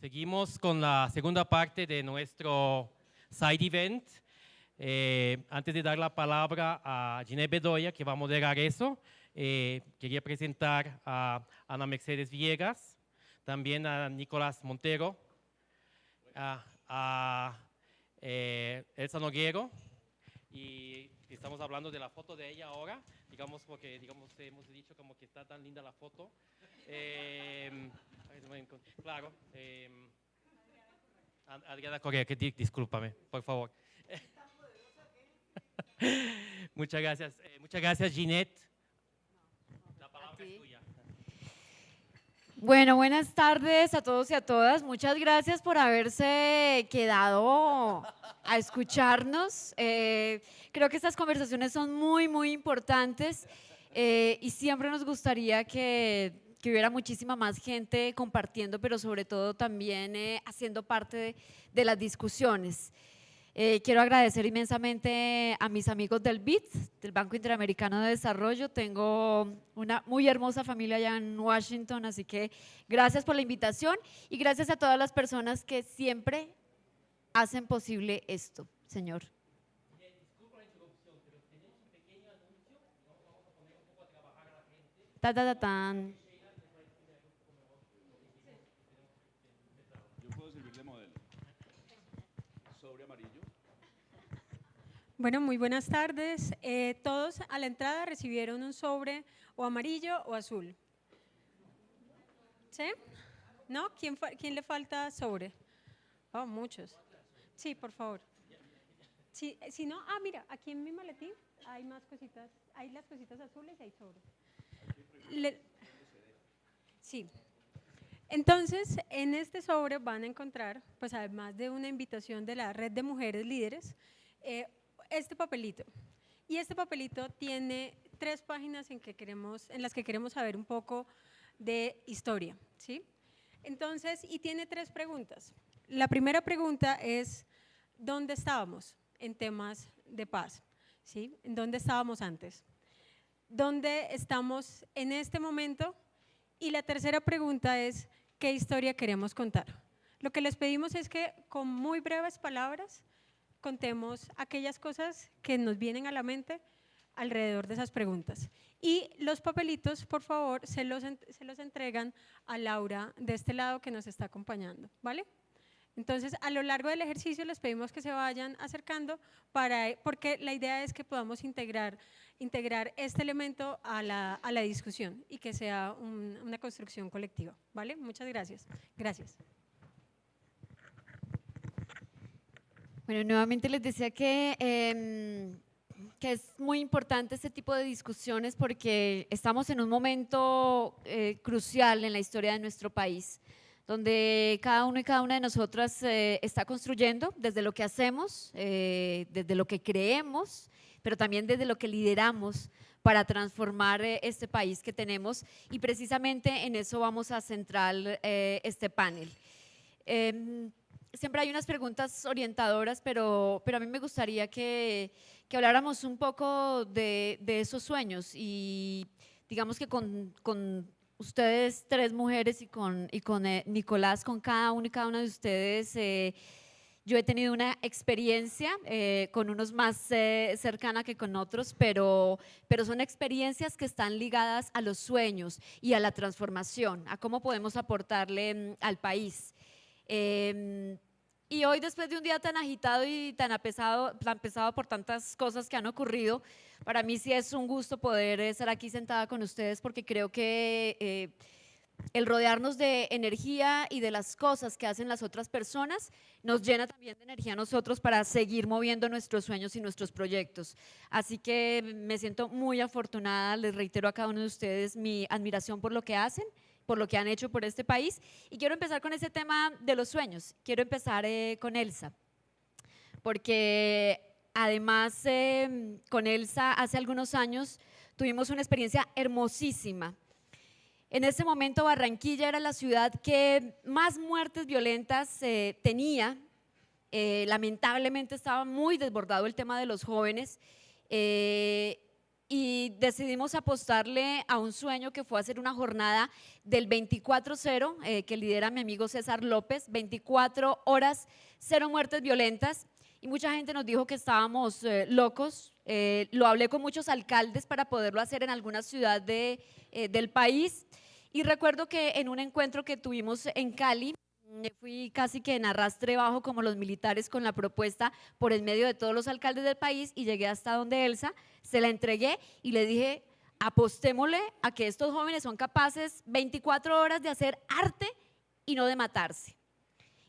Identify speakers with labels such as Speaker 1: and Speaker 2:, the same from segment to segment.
Speaker 1: Seguimos con la segunda parte de nuestro side event. Antes de dar la palabra a Ginette Bedoya, que va a moderar eso, quería presentar a Ana Mercedes Villegas, también a Nicolás Montero, a Elsa Noguero, y estamos hablando de la foto de ella ahora, digamos, porque hemos dicho como que está tan linda la foto. Claro, Adriana Correa, que discúlpame, por favor. Muchas gracias Ginette. La palabra es tuya.
Speaker 2: Bueno, buenas tardes a todos y a todas. Muchas gracias por haberse quedado a escucharnos. Creo que estas conversaciones son muy importantes y siempre nos gustaría que hubiera muchísima más gente compartiendo, pero sobre todo también haciendo parte de las discusiones. Quiero agradecer inmensamente a mis amigos del BID, del Banco Interamericano de Desarrollo. Tengo una muy hermosa familia allá en Washington, así que gracias por la invitación y gracias a todas las personas que siempre hacen posible esto, señor.
Speaker 1: Disculpa la interrupción, pero tenemos un pequeño anuncio, ¿no? Vamos a poner un poco a trabajar a la gente.
Speaker 2: Tan.
Speaker 3: Yo puedo servir de modelo. Sobre amarillo.
Speaker 4: Bueno, muy buenas tardes. Todos a la entrada recibieron un sobre o amarillo o azul. ¿Sí? ¿No? ¿Quién le falta sobre? Oh, muchos. Sí, por favor. Sí, si no, mira, aquí en mi maletín hay más cositas, hay las cositas azules y hay sobre. Sí. Entonces, en este sobre van a encontrar, pues además de una invitación de la Red de Mujeres Líderes, este papelito. Y este papelito tiene 3 páginas en las que queremos saber un poco de historia, ¿sí? Entonces, y tiene 3 preguntas. La primera pregunta es, ¿dónde estábamos en temas de paz? ¿Sí? ¿En dónde estábamos antes? ¿Dónde estamos en este momento? Y la tercera pregunta es, ¿qué historia queremos contar? Lo que les pedimos es que con muy breves palabras contemos aquellas cosas que nos vienen a la mente alrededor de esas preguntas. Y los papelitos, por favor, se los entregan a Laura de este lado que nos está acompañando, ¿vale? Entonces, a lo largo del ejercicio les pedimos que se vayan acercando porque la idea es que podamos integrar este elemento a la discusión y que sea una construcción colectiva, ¿vale? Muchas gracias. Gracias.
Speaker 2: Bueno, nuevamente les decía que es muy importante este tipo de discusiones porque estamos en un momento crucial en la historia de nuestro país, donde cada uno y cada una de nosotras está construyendo desde lo que hacemos, desde lo que creemos, pero también desde lo que lideramos para transformar este país que tenemos, y precisamente en eso vamos a centrar este panel. Siempre hay unas preguntas orientadoras, pero a mí me gustaría que habláramos un poco de esos sueños y digamos que con ustedes 3 mujeres y con Nicolás, con cada uno y cada una de ustedes, yo he tenido una experiencia con unos más cercana que con otros, pero son experiencias que están ligadas a los sueños y a la transformación, a cómo podemos aportarle al país. Y hoy, después de un día tan agitado y tan pesado por tantas cosas que han ocurrido, para mí sí es un gusto poder estar aquí sentada con ustedes, porque creo que el rodearnos de energía y de las cosas que hacen las otras personas nos llena también de energía a nosotros para seguir moviendo nuestros sueños y nuestros proyectos. Así que me siento muy afortunada, les reitero a cada uno de ustedes mi admiración por lo que hacen, por lo que han hecho por este país, y quiero empezar con ese tema de los sueños. Quiero empezar con Elsa, porque además con Elsa hace algunos años tuvimos una experiencia hermosísima. En ese momento Barranquilla era la ciudad que más muertes violentas tenía. Lamentablemente estaba muy desbordado el tema de los jóvenes. y decidimos apostarle a un sueño que fue hacer una jornada del 24-0, que lidera mi amigo César López, 24 horas, 0 muertes violentas, y mucha gente nos dijo que estábamos locos. Lo hablé con muchos alcaldes para poderlo hacer en alguna ciudad del país, y recuerdo que en un encuentro que tuvimos en Cali, fui casi que en arrastre bajo como los militares con la propuesta por el medio de todos los alcaldes del país, y llegué hasta donde Elsa, se la entregué y le dije: apostémosle a que estos jóvenes son capaces 24 horas de hacer arte y no de matarse.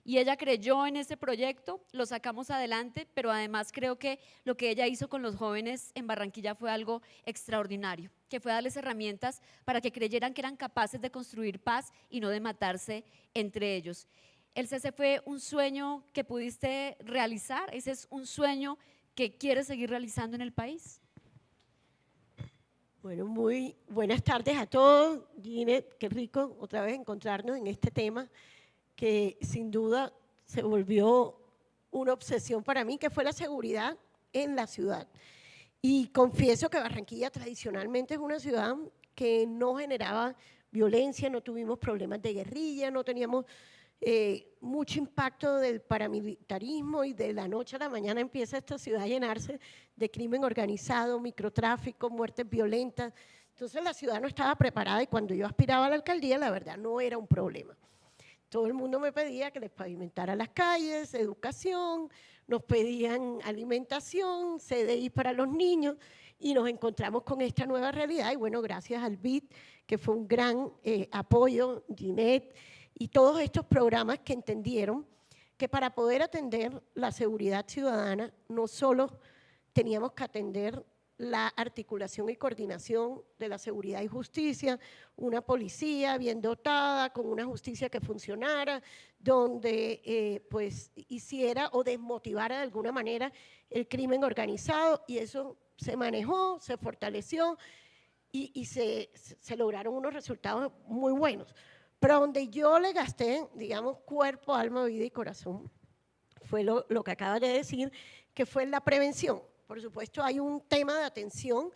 Speaker 2: Y ella creyó en ese proyecto, lo sacamos adelante, pero además creo que lo que ella hizo con los jóvenes en Barranquilla fue algo extraordinario, que fue darles herramientas para que creyeran que eran capaces de construir paz y no de matarse entre ellos. Elsa, ese fue un sueño que pudiste realizar, ese es un sueño que quieres seguir realizando en el país.
Speaker 5: Bueno, muy buenas tardes a todos. Ginette, qué rico otra vez encontrarnos en este tema que sin duda se volvió una obsesión para mí, que fue la seguridad en la ciudad. Y confieso que Barranquilla tradicionalmente es una ciudad que no generaba violencia, no tuvimos problemas de guerrilla, no teníamos mucho impacto del paramilitarismo, y de la noche a la mañana empieza esta ciudad a llenarse de crimen organizado, microtráfico, muertes violentas. Entonces la ciudad no estaba preparada, y cuando yo aspiraba a la alcaldía, la verdad no era un problema. Todo el mundo me pedía que les pavimentara las calles, educación, nos pedían alimentación, CDI para los niños, y nos encontramos con esta nueva realidad. Y bueno, gracias al BID, que fue un gran apoyo, Ginette, y todos estos programas que entendieron que para poder atender la seguridad ciudadana no solo teníamos que atender la articulación y coordinación de la seguridad y justicia, una policía bien dotada, con una justicia que funcionara, donde pues hiciera o desmotivara de alguna manera el crimen organizado, y eso se manejó, se fortaleció y se lograron unos resultados muy buenos. Pero donde yo le gasté, digamos, cuerpo, alma, vida y corazón, fue lo que acabas de decir, que fue en la prevención. Por supuesto, hay un tema de atención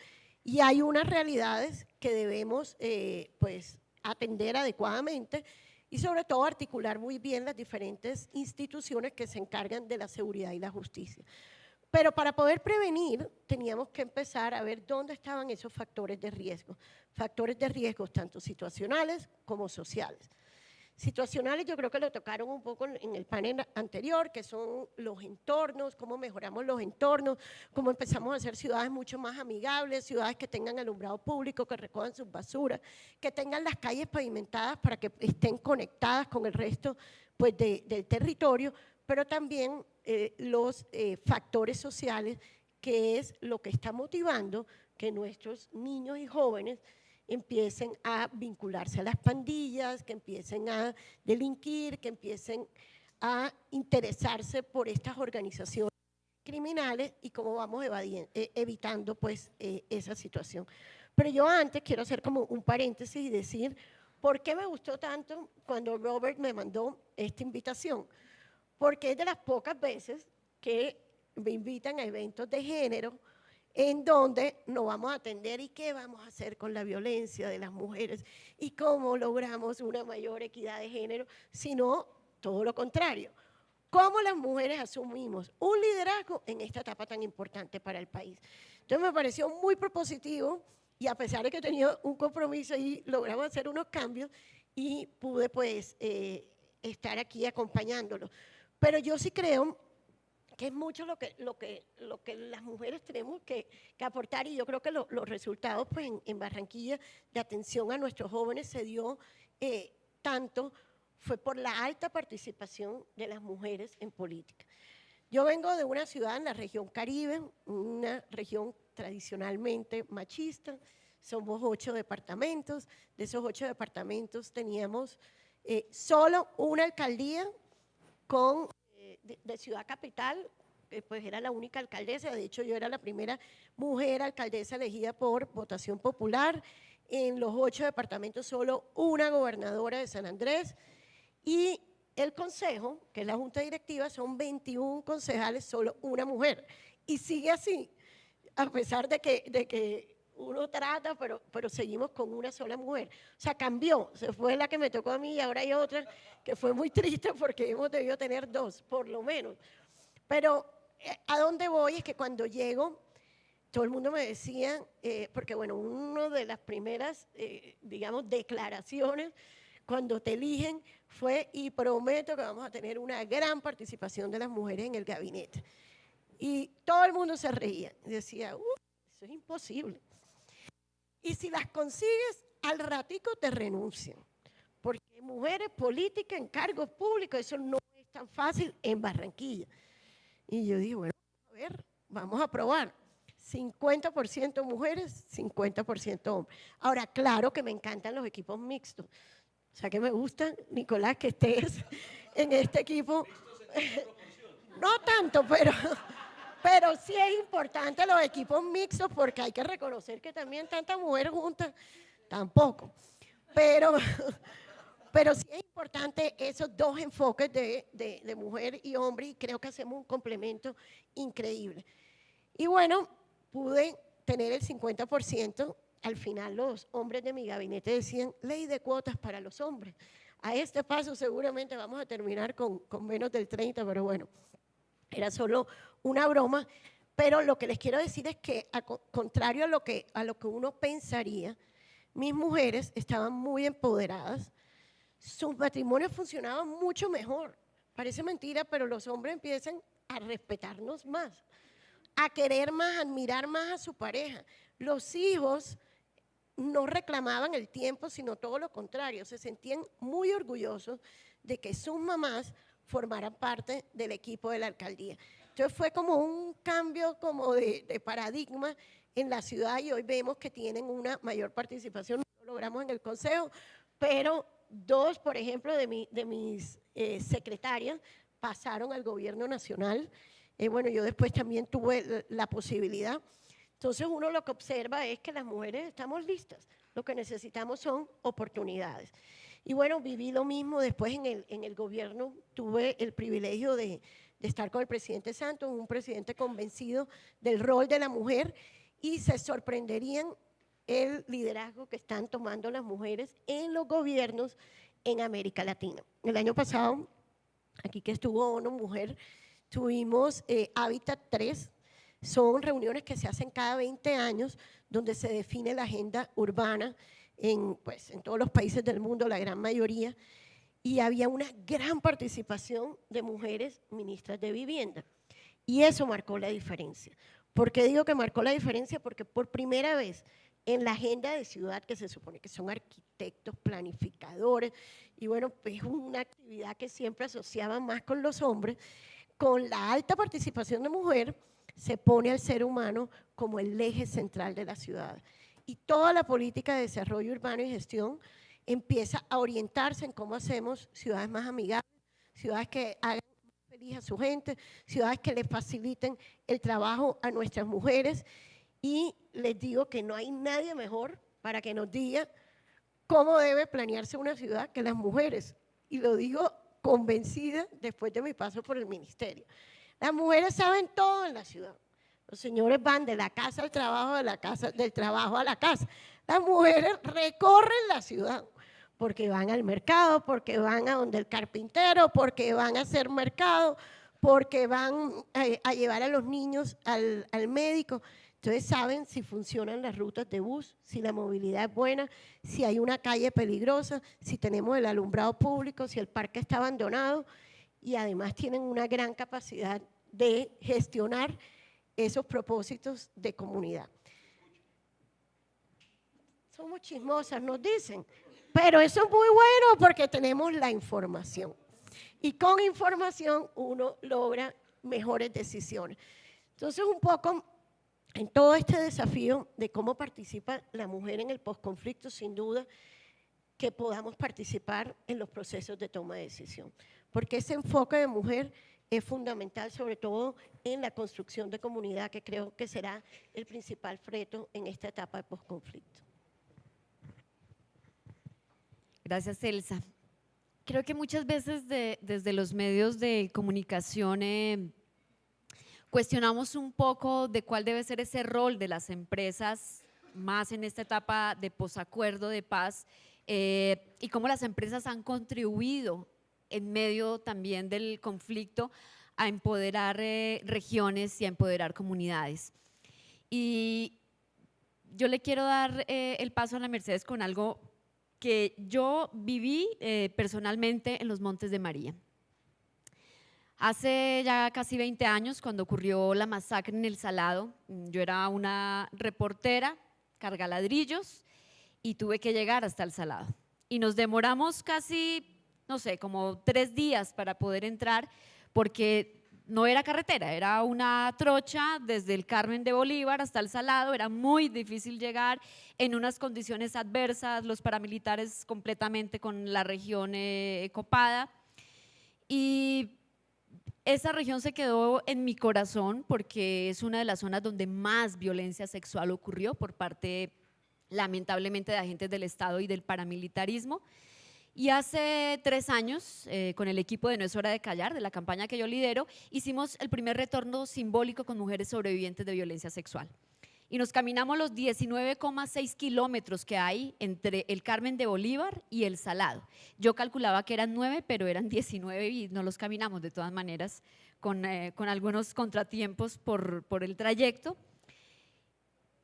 Speaker 5: y hay unas realidades que debemos pues, atender adecuadamente, y sobre todo articular muy bien las diferentes instituciones que se encargan de la seguridad y la justicia. Pero para poder prevenir teníamos que empezar a ver dónde estaban esos factores de riesgo tanto situacionales como sociales. Situacionales yo creo que lo tocaron un poco en el panel anterior, que son los entornos, cómo mejoramos los entornos, cómo empezamos a hacer ciudades mucho más amigables, ciudades que tengan alumbrado público, que recojan sus basuras, que tengan las calles pavimentadas para que estén conectadas con el resto pues, del territorio, pero también los factores sociales, que es lo que está motivando que nuestros niños y jóvenes empiecen a vincularse a las pandillas, que empiecen a delinquir, que empiecen a interesarse por estas organizaciones criminales, y cómo vamos evitando pues, esa situación. Pero yo antes quiero hacer como un paréntesis y decir por qué me gustó tanto cuando Robert me mandó esta invitación, porque es de las pocas veces que me invitan a eventos de género en donde nos vamos a atender y qué vamos a hacer con la violencia de las mujeres y cómo logramos una mayor equidad de género, sino todo lo contrario. Cómo las mujeres asumimos un liderazgo en esta etapa tan importante para el país. Entonces me pareció muy propositivo, y a pesar de que tenía un compromiso y logramos hacer unos cambios, y pude pues estar aquí acompañándolo. Pero yo sí creo que es mucho lo que las mujeres tenemos que aportar, y yo creo que los resultados pues, en Barranquilla de atención a nuestros jóvenes se dio tanto, fue por la alta participación de las mujeres en política. Yo vengo de una ciudad en la región Caribe, una región tradicionalmente machista, somos 8 departamentos, de esos 8 departamentos teníamos solo una alcaldía con de Ciudad Capital, pues era la única alcaldesa. De hecho yo era la primera mujer alcaldesa elegida por votación popular. En los 8 departamentos solo una gobernadora de San Andrés, y el consejo, que es la junta directiva, son 21 concejales, solo una mujer, y sigue así, a pesar de que uno trata, pero seguimos con una sola mujer. O sea, cambió, se fue la que me tocó a mí y ahora hay otra que fue muy triste porque hemos debido tener dos, por lo menos. Pero a dónde voy es que cuando llego, todo el mundo me decía, porque bueno, una de las primeras, digamos, declaraciones cuando te eligen fue: y prometo que vamos a tener una gran participación de las mujeres en el gabinete. Y todo el mundo se reía, decía, eso es imposible. Y si las consigues, al ratico te renuncian, porque mujeres políticas en cargos públicos, eso no es tan fácil en Barranquilla. Y yo digo, bueno, a ver, vamos a probar. 50% mujeres, 50% hombres. Ahora, claro que me encantan los equipos mixtos. O sea que me gusta, Nicolás, que estés en este equipo. No tanto, pero sí es importante los equipos mixtos porque hay que reconocer que también tantas mujeres juntas, tampoco. Pero sí es importante esos dos enfoques de mujer y hombre y creo que hacemos un complemento increíble. Y bueno, pude tener el 50%. Al final los hombres de mi gabinete decían, ley de cuotas para los hombres. A este paso seguramente vamos a terminar con menos del 30%, pero bueno, era solo una broma. Pero lo que les quiero decir es que, contrario a lo que uno pensaría, mis mujeres estaban muy empoderadas, sus matrimonios funcionaban mucho mejor. Parece mentira, pero los hombres empiezan a respetarnos más, a querer más, a admirar más a su pareja. Los hijos no reclamaban el tiempo, sino todo lo contrario, se sentían muy orgullosos de que sus mamás formaran parte del equipo de la alcaldía. Entonces fue como un cambio como de paradigma en la ciudad y hoy vemos que tienen una mayor participación. No lo logramos en el consejo, pero dos, por ejemplo, de mis secretarias pasaron al gobierno nacional. Bueno, yo después también tuve la posibilidad. Entonces uno lo que observa es que las mujeres estamos listas, lo que necesitamos son oportunidades. Y bueno, viví lo mismo después en el gobierno, tuve el privilegio de estar con el presidente Santos, un presidente convencido del rol de la mujer y se sorprenderían el liderazgo que están tomando las mujeres en los gobiernos en América Latina. El año pasado, aquí que estuvo una mujer, tuvimos Hábitat 3, son reuniones que se hacen cada 20 años donde se define la agenda urbana en todos los países del mundo, la gran mayoría, y había una gran participación de mujeres ministras de vivienda. Y eso marcó la diferencia. ¿Por qué digo que marcó la diferencia? Porque por primera vez en la agenda de ciudad, que se supone que son arquitectos, planificadores, y bueno, pues es una actividad que siempre asociaban más con los hombres, con la alta participación de mujer, se pone al ser humano como el eje central de la ciudad. Y toda la política de desarrollo urbano y gestión empieza a orientarse en cómo hacemos ciudades más amigables, ciudades que hagan feliz a su gente, ciudades que le faciliten el trabajo a nuestras mujeres. Y les digo que no hay nadie mejor para que nos diga cómo debe planearse una ciudad que las mujeres. Y lo digo convencida después de mi paso por el ministerio. Las mujeres saben todo en la ciudad. Los señores van de la casa al trabajo, del trabajo a la casa. Las mujeres recorren la ciudad porque van al mercado, porque van a donde el carpintero, porque van a hacer mercado, porque van a llevar a los niños al médico. Entonces saben si funcionan las rutas de bus, si la movilidad es buena, si hay una calle peligrosa, si tenemos el alumbrado público, si el parque está abandonado. Y además tienen una gran capacidad de gestionar esos propósitos de comunidad. Somos chismosas, nos dicen, pero eso es muy bueno porque tenemos la información. Y con información uno logra mejores decisiones. Entonces, un poco en todo este desafío de cómo participa la mujer en el posconflicto, sin duda que podamos participar en los procesos de toma de decisión. Porque ese enfoque de mujer es fundamental, sobre todo en la construcción de comunidad, que creo que será el principal reto en esta etapa de posconflicto.
Speaker 2: Gracias, Elsa. Creo que muchas veces desde los medios de comunicación cuestionamos un poco de cuál debe ser ese rol de las empresas más en esta etapa de posacuerdo de paz, y cómo las empresas han contribuido en medio también del conflicto a empoderar regiones y a empoderar comunidades. Y yo le quiero dar el paso a la Mercedes con algo que yo viví personalmente en los Montes de María. Hace ya casi 20 años, cuando ocurrió la masacre en El Salado, yo era una reportera, cargaladrillos, y tuve que llegar hasta El Salado. Y nos demoramos casi, no sé, como 3 días para poder entrar, porque no era carretera, era una trocha desde el Carmen de Bolívar hasta El Salado, era muy difícil llegar en unas condiciones adversas, los paramilitares completamente con la región copada. Y esa región se quedó en mi corazón porque es una de las zonas donde más violencia sexual ocurrió por parte, lamentablemente, de agentes del Estado y del paramilitarismo. Y hace 3 años, con el equipo de No es hora de callar, de la campaña que yo lidero, hicimos el primer retorno simbólico con mujeres sobrevivientes de violencia sexual. Y nos caminamos los 19,6 kilómetros que hay entre el Carmen de Bolívar y El Salado. Yo calculaba que eran 9, pero eran 19 y nos los caminamos de todas maneras con algunos contratiempos por el trayecto.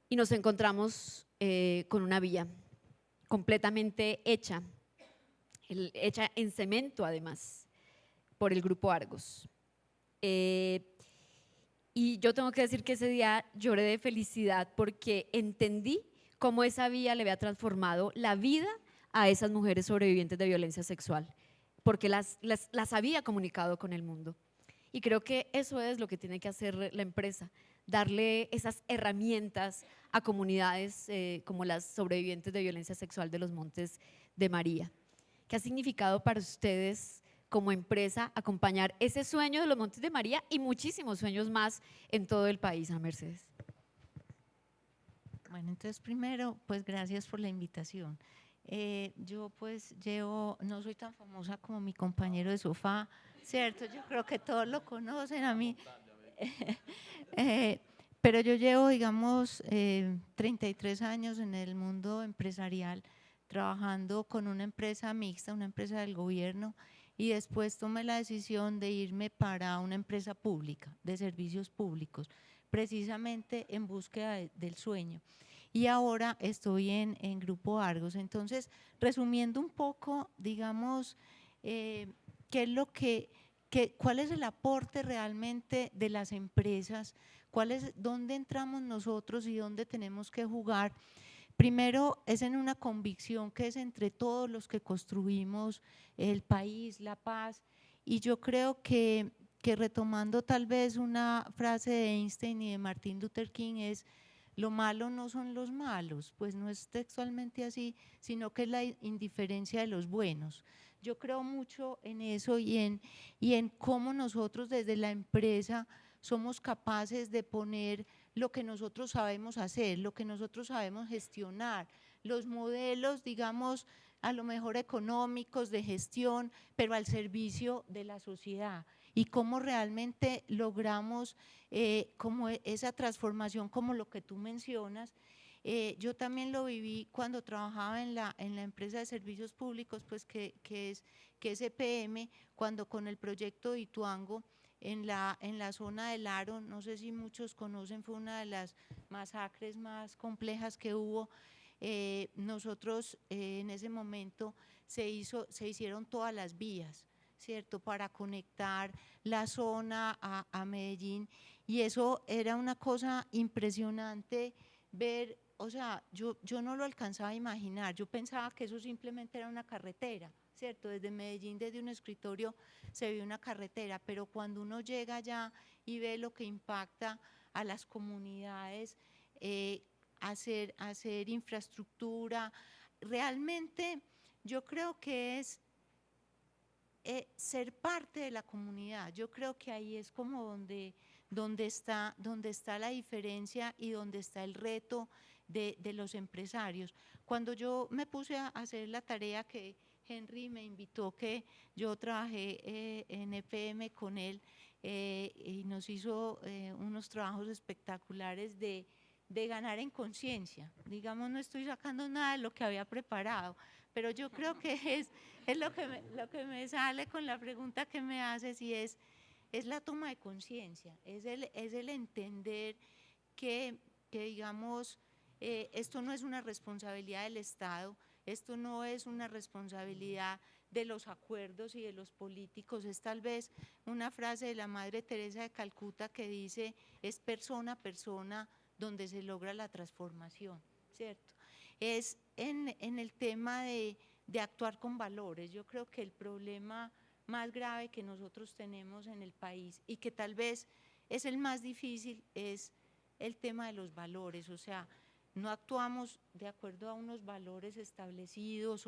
Speaker 2: Y nos encontramos con una vía completamente hecha en cemento además, por el Grupo Argos. Y yo tengo que decir que ese día lloré de felicidad porque entendí cómo esa vía le había transformado la vida a esas mujeres sobrevivientes de violencia sexual, porque las había comunicado con el mundo. Y creo que eso es lo que tiene que hacer la empresa, darle esas herramientas a comunidades como las sobrevivientes de violencia sexual de los Montes de María. ¿Qué ha significado para ustedes como empresa acompañar ese sueño de los Montes de María y muchísimos sueños más en todo el país, Ana Mercedes?
Speaker 6: Bueno, entonces primero, pues gracias por la invitación. Yo pues no soy tan famosa como mi compañero de sofá, ¿cierto? Yo creo que todos lo conocen a mí. Pero yo llevo, digamos, 33 años en el mundo empresarial, trabajando con una empresa mixta, una empresa del gobierno, y después tomé la decisión de irme para una empresa pública, de servicios públicos, precisamente en búsqueda del sueño. Y ahora estoy en Grupo Argos. Entonces, resumiendo un poco, digamos, ¿qué es lo cuál es el aporte realmente de las empresas? ¿Dónde entramos nosotros y dónde tenemos que jugar? Primero es en una convicción que es entre todos los que construimos el país, la paz, y yo creo que retomando tal vez una frase de Einstein y de Martin Luther King es: lo malo no son los malos, pues no es textualmente así, sino que es la indiferencia de los buenos. Yo creo mucho en eso y en cómo nosotros desde la empresa somos capaces de poner lo que nosotros sabemos hacer, lo que nosotros sabemos gestionar, los modelos, digamos, a lo mejor económicos, de gestión, pero al servicio de la sociedad, y cómo realmente logramos como esa transformación, como lo que tú mencionas. Yo también lo viví cuando trabajaba en la empresa de servicios públicos, pues que es EPM, cuando con el proyecto de Ituango, en la zona del Aro, no sé si muchos conocen, fue una de las masacres más complejas que hubo. Nosotros en ese momento se hicieron todas las vías, ¿cierto?, para conectar la zona a Medellín, y eso era una cosa impresionante ver. O sea, yo no lo alcanzaba a imaginar, yo pensaba que eso simplemente era una carretera, ¿cierto? Desde Medellín, desde un escritorio, se ve una carretera, pero cuando uno llega allá y ve lo que impacta a las comunidades, hacer infraestructura, realmente yo creo que es ser parte de la comunidad. Yo creo que ahí es como donde está la diferencia y donde está el reto de los empresarios. Cuando yo me puse a hacer la tarea que Henry me invitó, que yo trabajé en EPM con él, y nos hizo unos trabajos espectaculares de de ganar en conciencia. Digamos, no estoy sacando nada de lo que había preparado, pero yo creo que es lo que me sale con la pregunta que me haces, y es la toma de conciencia, es el entender que digamos, esto no es una responsabilidad del Estado, esto no es una responsabilidad de los acuerdos y de los políticos, es tal vez una frase de la Madre Teresa de Calcuta que dice, es persona a persona donde se logra la transformación, ¿cierto? Es en el tema de actuar con valores. Yo creo que el problema más grave que nosotros tenemos en el país y que tal vez es el más difícil es el tema de los valores, o sea, no actuamos de acuerdo a unos valores establecidos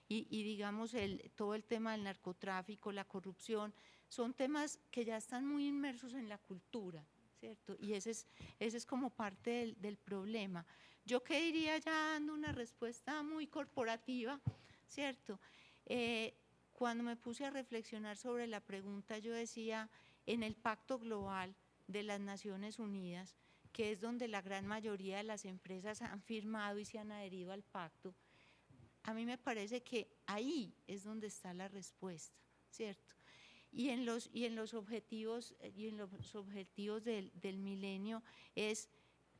Speaker 6: y digamos todo el tema del narcotráfico, la corrupción, son temas que ya están muy inmersos en la cultura, ¿cierto? Y ese es como parte del problema. Yo que diría, ya dando una respuesta muy corporativa, ¿cierto? Cuando me puse a reflexionar sobre la pregunta, yo decía, en el Pacto Global de las Naciones Unidas, que es donde la gran mayoría de las empresas han firmado y se han adherido al pacto, a mí me parece que ahí es donde está la respuesta, ¿cierto? Y en los objetivos, del milenio es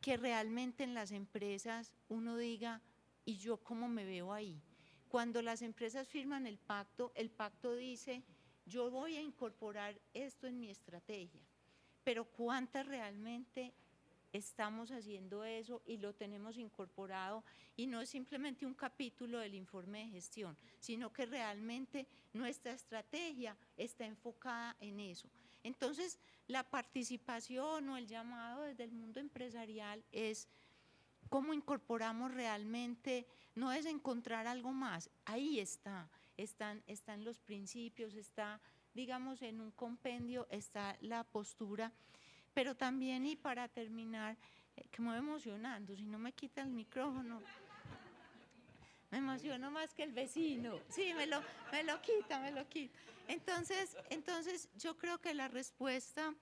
Speaker 6: que realmente en las empresas uno diga, ¿y yo cómo me veo ahí? Cuando las empresas firman el pacto dice, yo voy a incorporar esto en mi estrategia, pero ¿cuántas realmente estamos haciendo eso y lo tenemos incorporado? Y no es simplemente un capítulo del informe de gestión, sino que realmente nuestra estrategia está enfocada en eso. Entonces, la participación o el llamado desde el mundo empresarial es cómo incorporamos realmente, no es encontrar algo más, ahí están los principios, está, digamos, en un compendio, está la postura. Pero también, y para terminar, que me voy emocionando, si no me quita el micrófono, me emociono más que el vecino, sí, me lo quita. Entonces yo creo que la respuesta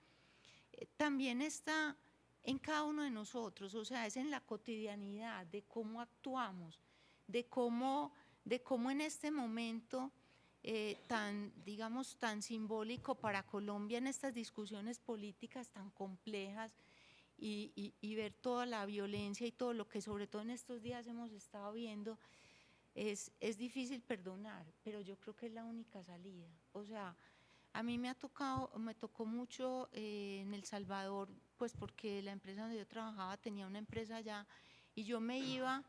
Speaker 6: también está en cada uno de nosotros, o sea, es en la cotidianidad, de cómo actuamos, de cómo en este momento tan simbólico para Colombia en estas discusiones políticas tan complejas y ver toda la violencia y todo lo que sobre todo en estos días hemos estado viendo, es difícil perdonar, pero yo creo que es la única salida. O sea, a mí me tocó mucho en El Salvador, pues porque la empresa donde yo trabajaba tenía una empresa allá y yo me iba,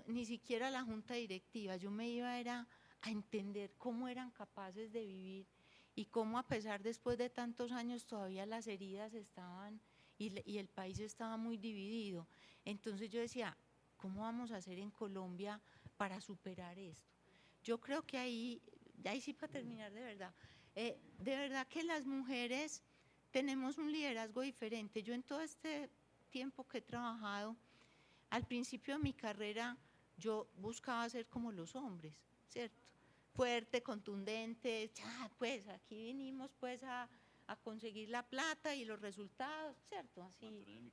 Speaker 6: ni siquiera a la junta directiva, yo me iba era a entender cómo eran capaces de vivir y cómo a pesar después de tantos años todavía las heridas estaban y el país estaba muy dividido. Entonces yo decía, ¿cómo vamos a hacer en Colombia para superar esto? Yo creo que ahí sí para terminar de verdad que las mujeres tenemos un liderazgo diferente. Yo en todo este tiempo que he trabajado, al principio de mi carrera yo buscaba ser como los hombres, ¿cierto? Fuerte, contundente, ya, pues aquí vinimos pues a conseguir la plata y los resultados, ¿cierto?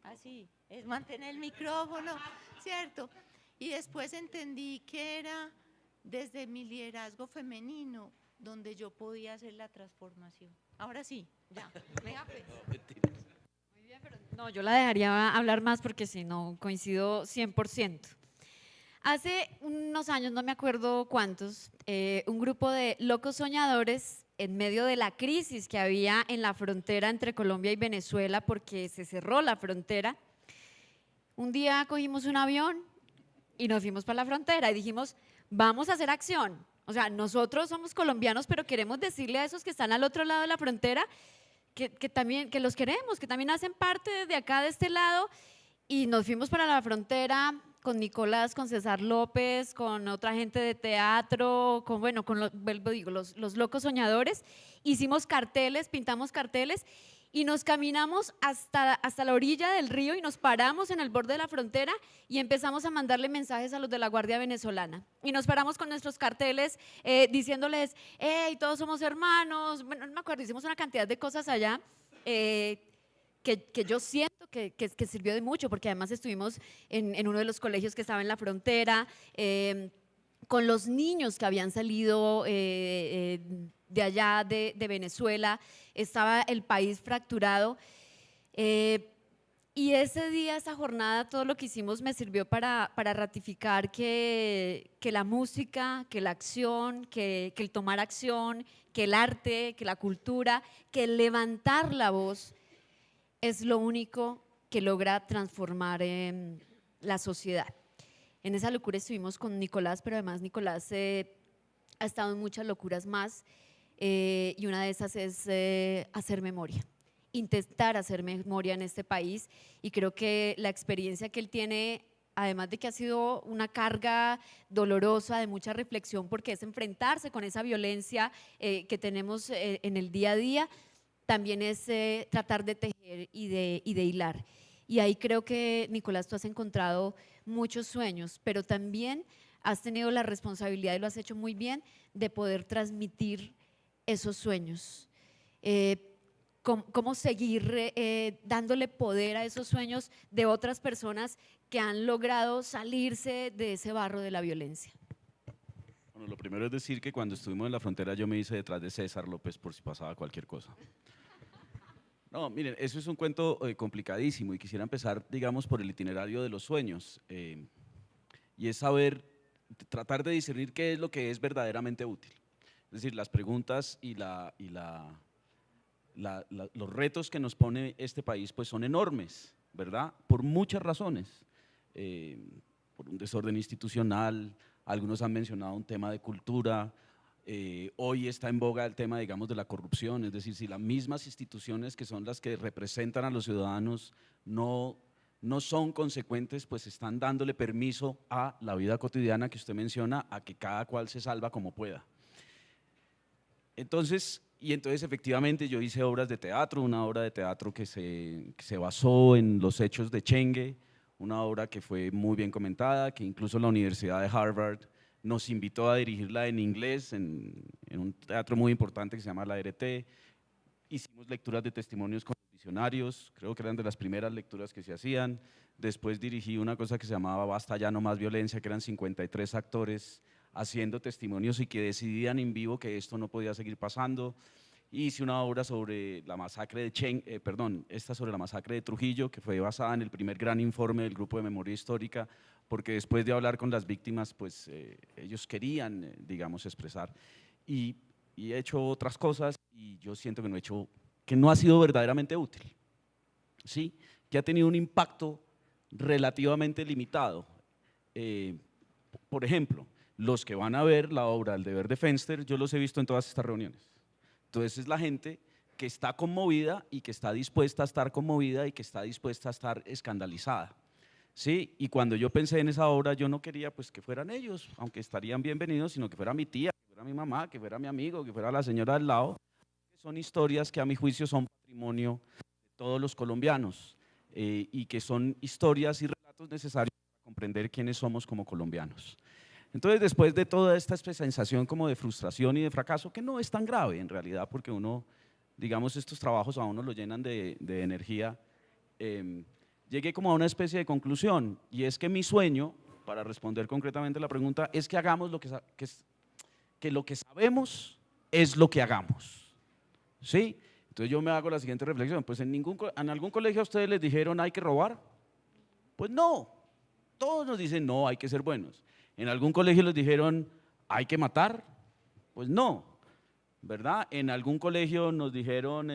Speaker 6: Así, es mantener el micrófono, ¿cierto? Y después entendí que era desde mi liderazgo femenino donde yo podía hacer la transformación. Ahora sí, ya, venga pues.
Speaker 2: Muy bien, pero no, yo la dejaría hablar más porque si no coincido 100%. Hace unos años, no me acuerdo cuántos, un grupo de locos soñadores en medio de la crisis que había en la frontera entre Colombia y Venezuela porque se cerró la frontera, un día cogimos un avión y nos fuimos para la frontera y dijimos, vamos a hacer acción. O sea, nosotros somos colombianos, pero queremos decirle a esos que están al otro lado de la frontera que también, que los queremos, que también hacen parte de acá, de este lado, y nos fuimos para la frontera con Nicolás, con César López, con otra gente de teatro, con los locos soñadores, hicimos carteles, pintamos carteles y nos caminamos hasta la orilla del río y nos paramos en el borde de la frontera y empezamos a mandarle mensajes a los de la Guardia Venezolana. Y nos paramos con nuestros carteles diciéndoles, hey, todos somos hermanos, bueno, no me acuerdo, hicimos una cantidad de cosas allá. que yo siento que sirvió de mucho, porque además estuvimos en uno de los colegios que estaba en la frontera, con los niños que habían salido de allá de Venezuela, estaba el país fracturado. Y ese día, esa jornada, todo lo que hicimos me sirvió para ratificar que la música, que la acción, que el tomar acción, que el arte, que la cultura, que el levantar la voz es lo único que logra transformar la sociedad. En esa locura estuvimos con Nicolás, pero además Nicolás ha estado en muchas locuras más, y una de esas es hacer memoria. Intentar hacer memoria en este país, y creo que la experiencia que él tiene, además de que ha sido una carga dolorosa de mucha reflexión, porque es enfrentarse con esa violencia que tenemos en el día a día, también es tratar de tejer y de hilar. Y ahí creo que, Nicolás, tú has encontrado muchos sueños, pero también has tenido la responsabilidad, y lo has hecho muy bien, de poder transmitir esos sueños. Cómo seguir dándole poder a esos sueños de otras personas que han logrado salirse de ese barro de la violencia.
Speaker 3: Bueno, lo primero es decir que cuando estuvimos en la frontera yo me hice detrás de César López por si pasaba cualquier cosa. No, miren, eso es un cuento complicadísimo, y quisiera empezar, digamos, por el itinerario de los sueños, y es saber, tratar de discernir qué es lo que es verdaderamente útil. Es decir, las preguntas y los retos que nos pone este país pues son enormes, ¿verdad? Por muchas razones, por un desorden institucional, algunos han mencionado un tema de cultura, hoy está en boga el tema, digamos, de la corrupción, es decir, si las mismas instituciones que son las que representan a los ciudadanos no son consecuentes, pues están dándole permiso a la vida cotidiana que usted menciona, a que cada cual se salva como pueda. Entonces efectivamente yo hice obras de teatro, una obra de teatro que se basó en los hechos de Chengue, una obra que fue muy bien comentada, que incluso la Universidad de Harvard nos invitó a dirigirla en inglés, en un teatro muy importante que se llama la RT. Hicimos lecturas de testimonios con los visionarios, creo que eran de las primeras lecturas que se hacían. Después dirigí una cosa que se llamaba Basta ya no más violencia, que eran 53 actores haciendo testimonios y que decidían en vivo que esto no podía seguir pasando. Hice una obra sobre la masacre de sobre la masacre de Trujillo, que fue basada en el primer gran informe del Grupo de Memoria Histórica, porque después de hablar con las víctimas, pues ellos querían, digamos, expresar. Y he hecho otras cosas, y yo siento que no ha sido verdaderamente útil, ¿sí? Que ha tenido un impacto relativamente limitado. Por ejemplo, los que van a ver la obra El deber de Fenster, yo los he visto en todas estas reuniones. Entonces es la gente que está conmovida y que está dispuesta a estar conmovida y que está dispuesta a estar escandalizada, ¿sí? Y cuando yo pensé en esa obra, yo no quería pues que fueran ellos, aunque estarían bienvenidos, sino que fuera mi tía, que fuera mi mamá, que fuera mi amigo, que fuera la señora al lado. Son historias que a mi juicio son patrimonio de todos los colombianos, y que son historias y relatos necesarios para comprender quiénes somos como colombianos. Entonces, después de toda esta sensación como de frustración y de fracaso, que no es tan grave en realidad, porque uno, digamos, estos trabajos a uno lo llenan de energía, llegué como a una especie de conclusión, y es que mi sueño, para responder concretamente la pregunta, es que hagamos que lo que sabemos es lo que hagamos, ¿sí? Entonces yo me hago la siguiente reflexión, pues en algún colegio a ustedes les dijeron hay que robar, pues no, todos nos dicen no, hay que ser buenos. ¿En algún colegio les dijeron hay que matar? Pues no, ¿verdad? ¿En algún colegio nos dijeron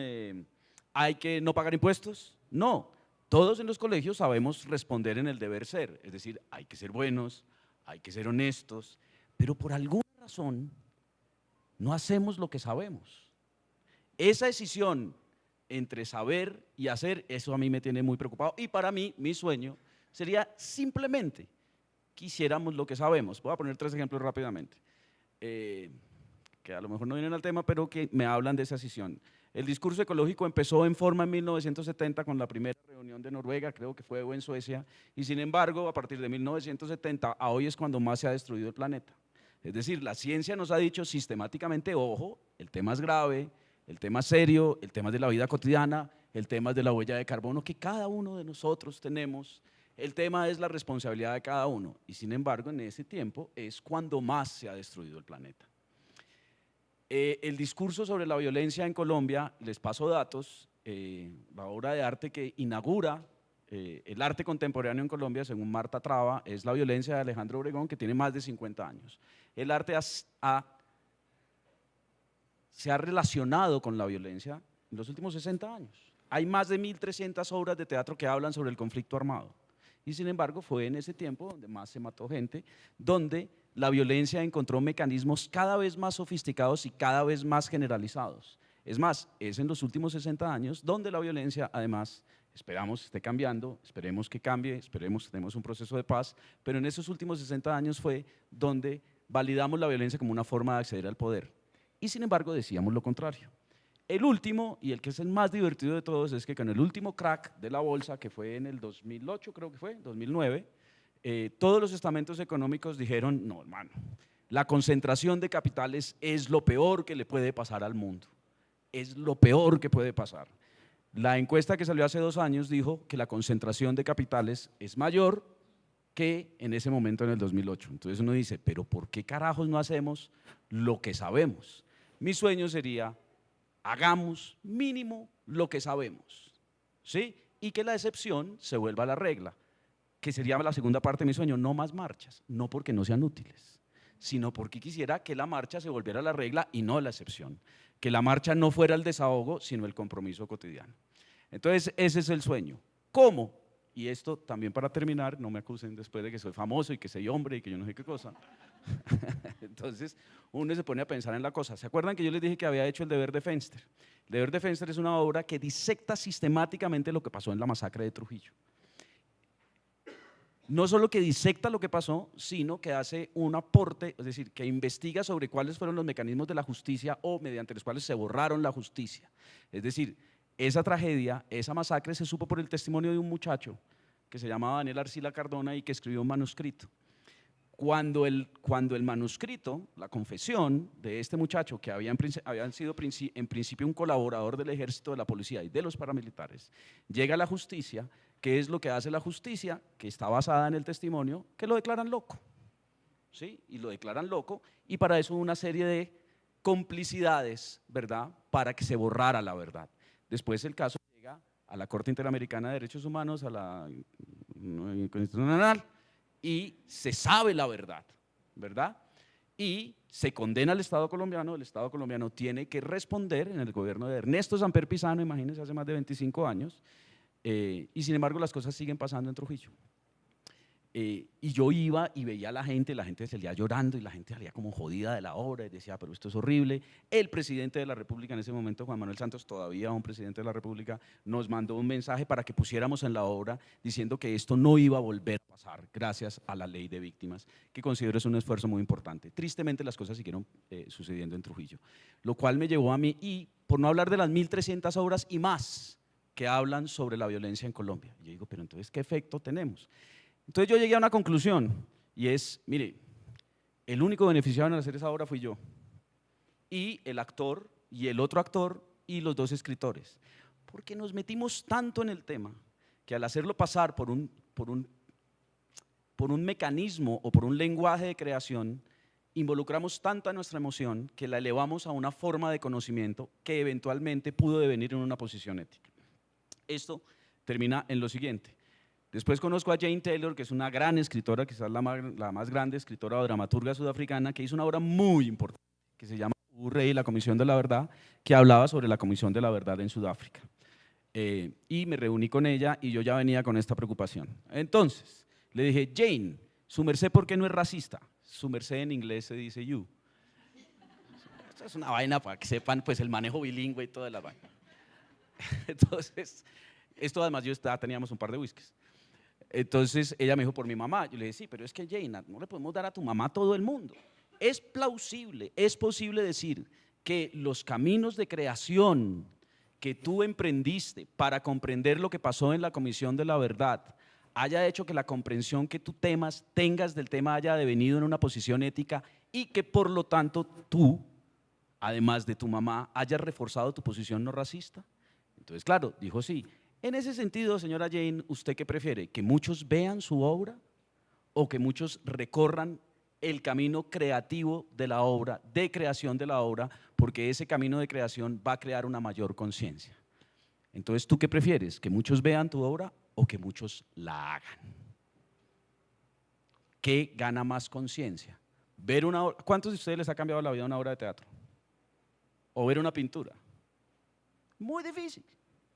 Speaker 3: hay que no pagar impuestos? No, todos en los colegios sabemos responder en el deber ser, es decir, hay que ser buenos, hay que ser honestos, pero por alguna razón no hacemos lo que sabemos. Esa decisión entre saber y hacer, eso a mí me tiene muy preocupado, y para mí, mi sueño sería simplemente quisiéramos lo que sabemos. Voy a poner 3 ejemplos rápidamente, que a lo mejor no vienen al tema, pero que me hablan de esa decisión. El discurso ecológico empezó en forma en 1970 con la primera reunión de Noruega, creo que fue en Suecia, y sin embargo, a partir de 1970 a hoy es cuando más se ha destruido el planeta. Es decir, la ciencia nos ha dicho sistemáticamente, ojo, el tema es grave, el tema es serio, el tema es de la vida cotidiana, el tema es de la huella de carbono que cada uno de nosotros tenemos, el tema es la responsabilidad de cada uno, y sin embargo en ese tiempo es cuando más se ha destruido el planeta. El discurso sobre la violencia en Colombia, les paso datos, la obra de arte que inaugura el arte contemporáneo en Colombia, según Marta Traba, es La violencia de Alejandro Obregón, que tiene más de 50 años. El arte se ha relacionado con la violencia en los últimos 60 años. Hay más de 1.300 obras de teatro que hablan sobre el conflicto armado. Y sin embargo fue en ese tiempo donde más se mató gente, donde la violencia encontró mecanismos cada vez más sofisticados y cada vez más generalizados. Es más, es en los últimos 60 años donde la violencia, además, esperamos esté cambiando, esperemos que cambie, esperemos que tenemos un proceso de paz, pero en esos últimos 60 años fue donde validamos la violencia como una forma de acceder al poder. Y sin embargo decíamos lo contrario. El último, y el que es el más divertido de todos, es que con el último crack de la bolsa, que fue en el 2008, creo que fue, 2009, todos los estamentos económicos dijeron, no hermano, la concentración de capitales es lo peor que le puede pasar al mundo, es lo peor que puede pasar. La encuesta que salió hace 2 años dijo que la concentración de capitales es mayor que en ese momento en el 2008. Entonces uno dice, pero ¿por qué carajos no hacemos lo que sabemos? Mi sueño sería, hagamos mínimo lo que sabemos, ¿sí? Y que la excepción se vuelva la regla, que sería la segunda parte de mi sueño, no más marchas, no porque no sean útiles, sino porque quisiera que la marcha se volviera la regla y no la excepción, que la marcha no fuera el desahogo, sino el compromiso cotidiano. Entonces, ese es el sueño. ¿Cómo? Y esto también para terminar, no me acusen después de que soy famoso y que soy hombre y que yo no sé qué cosa. Entonces, uno se pone a pensar en la cosa. ¿Se acuerdan que yo les dije que había hecho El deber de Fenster? El deber de Fenster es una obra que disecta sistemáticamente lo que pasó en la masacre de Trujillo. No solo que disecta lo que pasó, sino que hace un aporte, es decir, que investiga sobre cuáles fueron los mecanismos de la justicia o mediante los cuales se borraron la justicia. Es decir, esa tragedia, esa masacre se supo por el testimonio de un muchacho que se llamaba Daniel Arcila Cardona y que escribió un manuscrito. Cuando el manuscrito, la confesión de este muchacho, que habían sido en principio un colaborador del ejército, de la policía y de los paramilitares, llega a la justicia, ¿qué es lo que hace la justicia? Que está basada en el testimonio, que lo declaran loco, ¿sí? Y lo declaran loco, y para eso una serie de complicidades, ¿verdad?, para que se borrara la verdad. Después el caso llega a la Corte Interamericana de Derechos Humanos, a la Constitucional, y se sabe la verdad, ¿verdad? Y se condena al Estado colombiano, el Estado colombiano tiene que responder en el gobierno de Ernesto Samper Pizano, imagínense, hace más de 25 años, y sin embargo las cosas siguen pasando en Trujillo. Y yo iba y veía a la gente salía llorando y la gente salía como jodida de la obra y decía, pero esto es horrible. El presidente de la República en ese momento, Juan Manuel Santos, todavía un presidente de la República, nos mandó un mensaje para que pusiéramos en la obra diciendo que esto no iba a volver a pasar gracias a la ley de víctimas, que considero es un esfuerzo muy importante. Tristemente las cosas siguieron sucediendo en Trujillo, lo cual me llevó a mí, y por no hablar de las 1.300 obras y más que hablan sobre la violencia en Colombia. Y yo digo, pero entonces, ¿qué efecto tenemos? Entonces yo llegué a una conclusión y es, mire, el único beneficiado en hacer esa obra fui yo y el actor y el otro actor y los 2 escritores, porque nos metimos tanto en el tema que al hacerlo pasar por un mecanismo o por un lenguaje de creación, involucramos tanto a nuestra emoción que la elevamos a una forma de conocimiento que eventualmente pudo devenir en una posición ética. Esto termina en lo siguiente. Después conozco a Jane Taylor, que es una gran escritora, quizás la más grande escritora o dramaturga sudafricana, que hizo una obra muy importante, que se llama Rey y la Comisión de la Verdad, que hablaba sobre la Comisión de la Verdad en Sudáfrica. Y me reuní con ella y yo ya venía con esta preocupación. Entonces, le dije, Jane, su merced, ¿por qué no es racista? Su merced en inglés se dice you. Esto es una vaina para que sepan pues, el manejo bilingüe y toda la vaina. Entonces, esto además teníamos un par de whiskies. Entonces ella me dijo, por mi mamá. Yo le dije, sí, pero es que Jane, no le podemos dar a tu mamá a todo el mundo. Es plausible, es posible decir que los caminos de creación que tú emprendiste para comprender lo que pasó en la Comisión de la Verdad haya hecho que la comprensión que tú tengas del tema haya devenido en una posición ética y que por lo tanto tú, además de tu mamá, hayas reforzado tu posición no racista. Entonces, claro, dijo sí. En ese sentido, señora Jane, ¿usted qué prefiere? ¿Que muchos vean su obra o que muchos recorran el camino creativo de la obra, de creación de la obra, porque ese camino de creación va a crear una mayor conciencia? Entonces, ¿tú qué prefieres? ¿Que muchos vean tu obra o que muchos la hagan? ¿Qué gana más conciencia? Ver una obra. ¿Cuántos de ustedes les ha cambiado la vida una obra de teatro? ¿O ver una pintura? Muy difícil,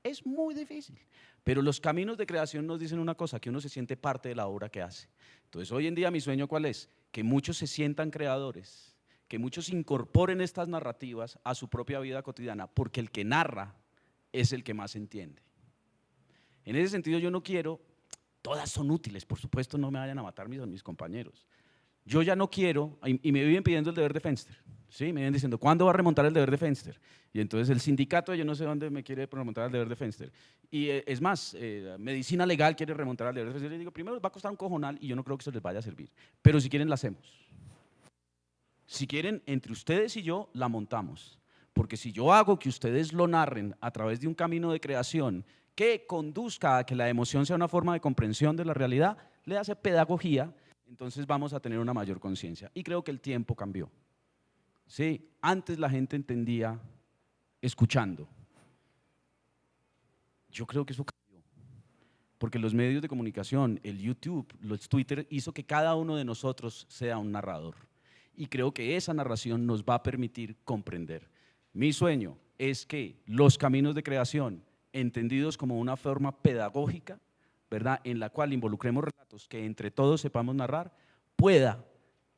Speaker 3: es muy difícil. Pero los caminos de creación nos dicen una cosa, que uno se siente parte de la obra que hace. Entonces, hoy en día mi sueño ¿cuál es? Que muchos se sientan creadores, que muchos incorporen estas narrativas a su propia vida cotidiana, porque el que narra es el que más entiende. En ese sentido yo no quiero, todas son útiles, por supuesto no me vayan a matar mis compañeros. Yo ya no quiero, y me viven pidiendo el deber de Fenster, ¿sí? Me vienen diciendo, ¿cuándo va a remontar el deber de Fenster? Y entonces el sindicato, yo no sé dónde me quiere remontar el deber de Fenster. Y es más, Medicina Legal quiere remontar el deber de Fenster. Yo les digo, primero les va a costar un cojonal y yo no creo que eso les vaya a servir. Pero si quieren, la hacemos. Si quieren, entre ustedes y yo, la montamos. Porque si yo hago que ustedes lo narren a través de un camino de creación que conduzca a que la emoción sea una forma de comprensión de la realidad, le hace pedagogía, entonces vamos a tener una mayor conciencia. Y creo que el tiempo cambió. ¿Sí? Antes la gente entendía escuchando. Yo creo que eso cambió. Porque los medios de comunicación, el YouTube, los Twitter, hizo que cada uno de nosotros sea un narrador. Y creo que esa narración nos va a permitir comprender. Mi sueño es que los caminos de creación, entendidos como una forma pedagógica, ¿verdad?, en la cual involucremos relatos que entre todos sepamos narrar, pueda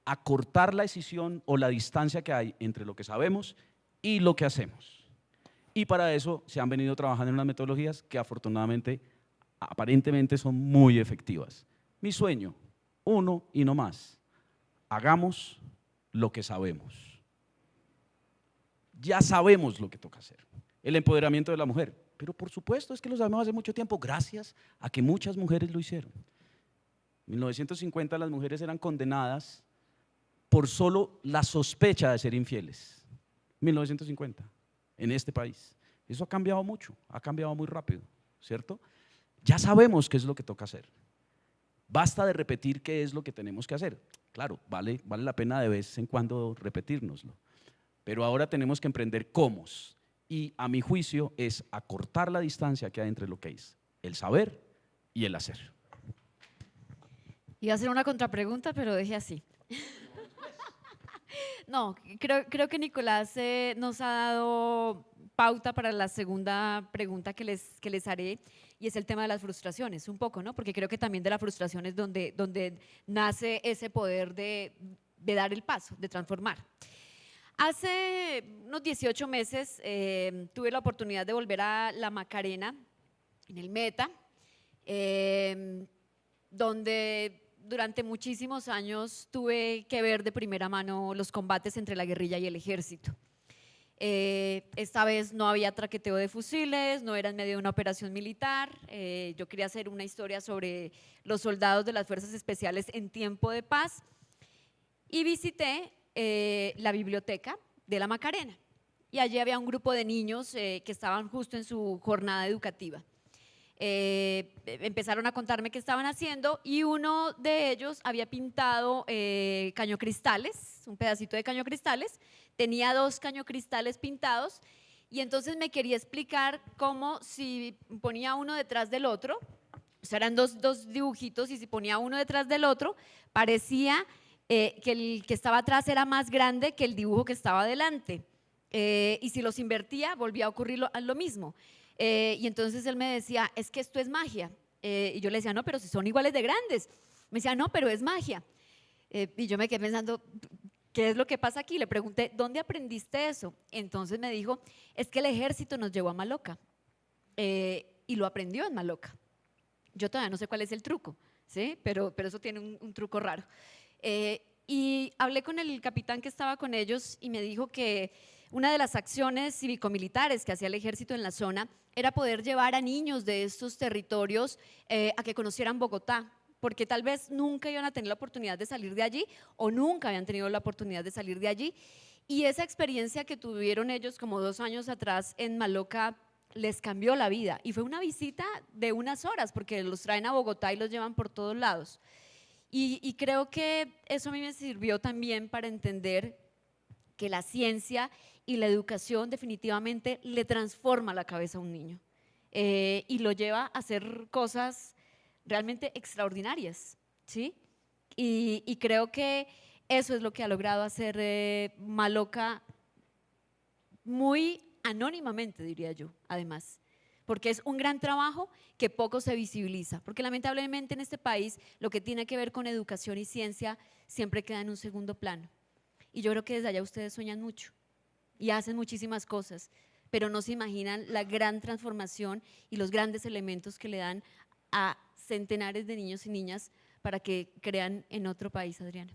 Speaker 3: acortar la decisión o la distancia que hay entre lo que sabemos y lo que hacemos. Y para eso se han venido trabajando en unas metodologías que afortunadamente, aparentemente son muy efectivas. Mi sueño, uno y no más, hagamos lo que sabemos. Ya sabemos lo que toca hacer. El empoderamiento de la mujer. Pero por supuesto es que lo sabemos hace mucho tiempo, gracias a que muchas mujeres lo hicieron. En 1950 las mujeres eran condenadas por solo la sospecha de ser infieles. 1950, en este país. Eso ha cambiado mucho, ha cambiado muy rápido, ¿cierto? Ya sabemos qué es lo que toca hacer. Basta de repetir qué es lo que tenemos que hacer. Claro, vale la pena de vez en cuando repetírnoslo. Pero ahora tenemos que emprender cómo. Y a mi juicio es acortar la distancia que hay entre lo que es el saber y el hacer.
Speaker 2: Iba a hacer una contrapregunta, pero dejé así. No, creo que Nicolás nos ha dado pauta para la segunda pregunta que les haré, y es el tema de las frustraciones, un poco, ¿no? Porque creo que también de la frustración es donde nace ese poder de dar el paso, de transformar. Hace unos 18 meses tuve la oportunidad de volver a La Macarena, en el Meta, donde durante muchísimos años tuve que ver de primera mano los combates entre la guerrilla y el ejército. Esta vez no había traqueteo de fusiles, no era en medio de una operación militar. Yo quería hacer una historia sobre los soldados de las fuerzas especiales en tiempo de paz y visité la biblioteca de La Macarena, y allí había un grupo de niños que estaban justo en su jornada educativa. Empezaron a contarme qué estaban haciendo, y uno de ellos había pintado cañocristales, un pedacito de cañocristales, tenía 2 cañocristales pintados, y entonces me quería explicar cómo si ponía uno detrás del otro, o sea, eran dos dibujitos, y si ponía uno detrás del otro, parecía que el que estaba atrás era más grande que el dibujo que estaba adelante, y si los invertía volvía a ocurrir lo mismo. Y entonces él me decía, es que esto es magia, y yo le decía, no, pero si son iguales de grandes. Me decía, no, pero es magia. Y yo me quedé pensando, ¿qué es lo que pasa aquí? Le pregunté, ¿dónde aprendiste eso? Entonces me dijo, es que el ejército nos llevó a Maloca, y lo aprendió en Maloca. Yo todavía no sé cuál es el truco, ¿sí? Pero eso tiene un truco raro. Y hablé con el capitán que estaba con ellos, y me dijo que una de las acciones cívico-militares que hacía el ejército en la zona era poder llevar a niños de estos territorios a que conocieran Bogotá, porque tal vez nunca iban a tener la oportunidad de salir de allí, o nunca habían tenido la oportunidad de salir de allí, y esa experiencia que tuvieron ellos como 2 años atrás en Maloca les cambió la vida. Y fue una visita de unas horas, porque los traen a Bogotá y los llevan por todos lados. Y creo que eso a mí me sirvió también para entender que la ciencia y la educación definitivamente le transforma la cabeza a un niño y lo lleva a hacer cosas realmente extraordinarias, ¿sí? Y creo que eso es lo que ha logrado hacer Maloca muy anónimamente, diría yo, además, porque es un gran trabajo que poco se visibiliza, porque lamentablemente en este país lo que tiene que ver con educación y ciencia siempre queda en un segundo plano. Y yo creo que desde allá ustedes sueñan mucho y hacen muchísimas cosas, pero no se imaginan la gran transformación y los grandes elementos que le dan a centenares de niños y niñas para que crean en otro país, Adriana.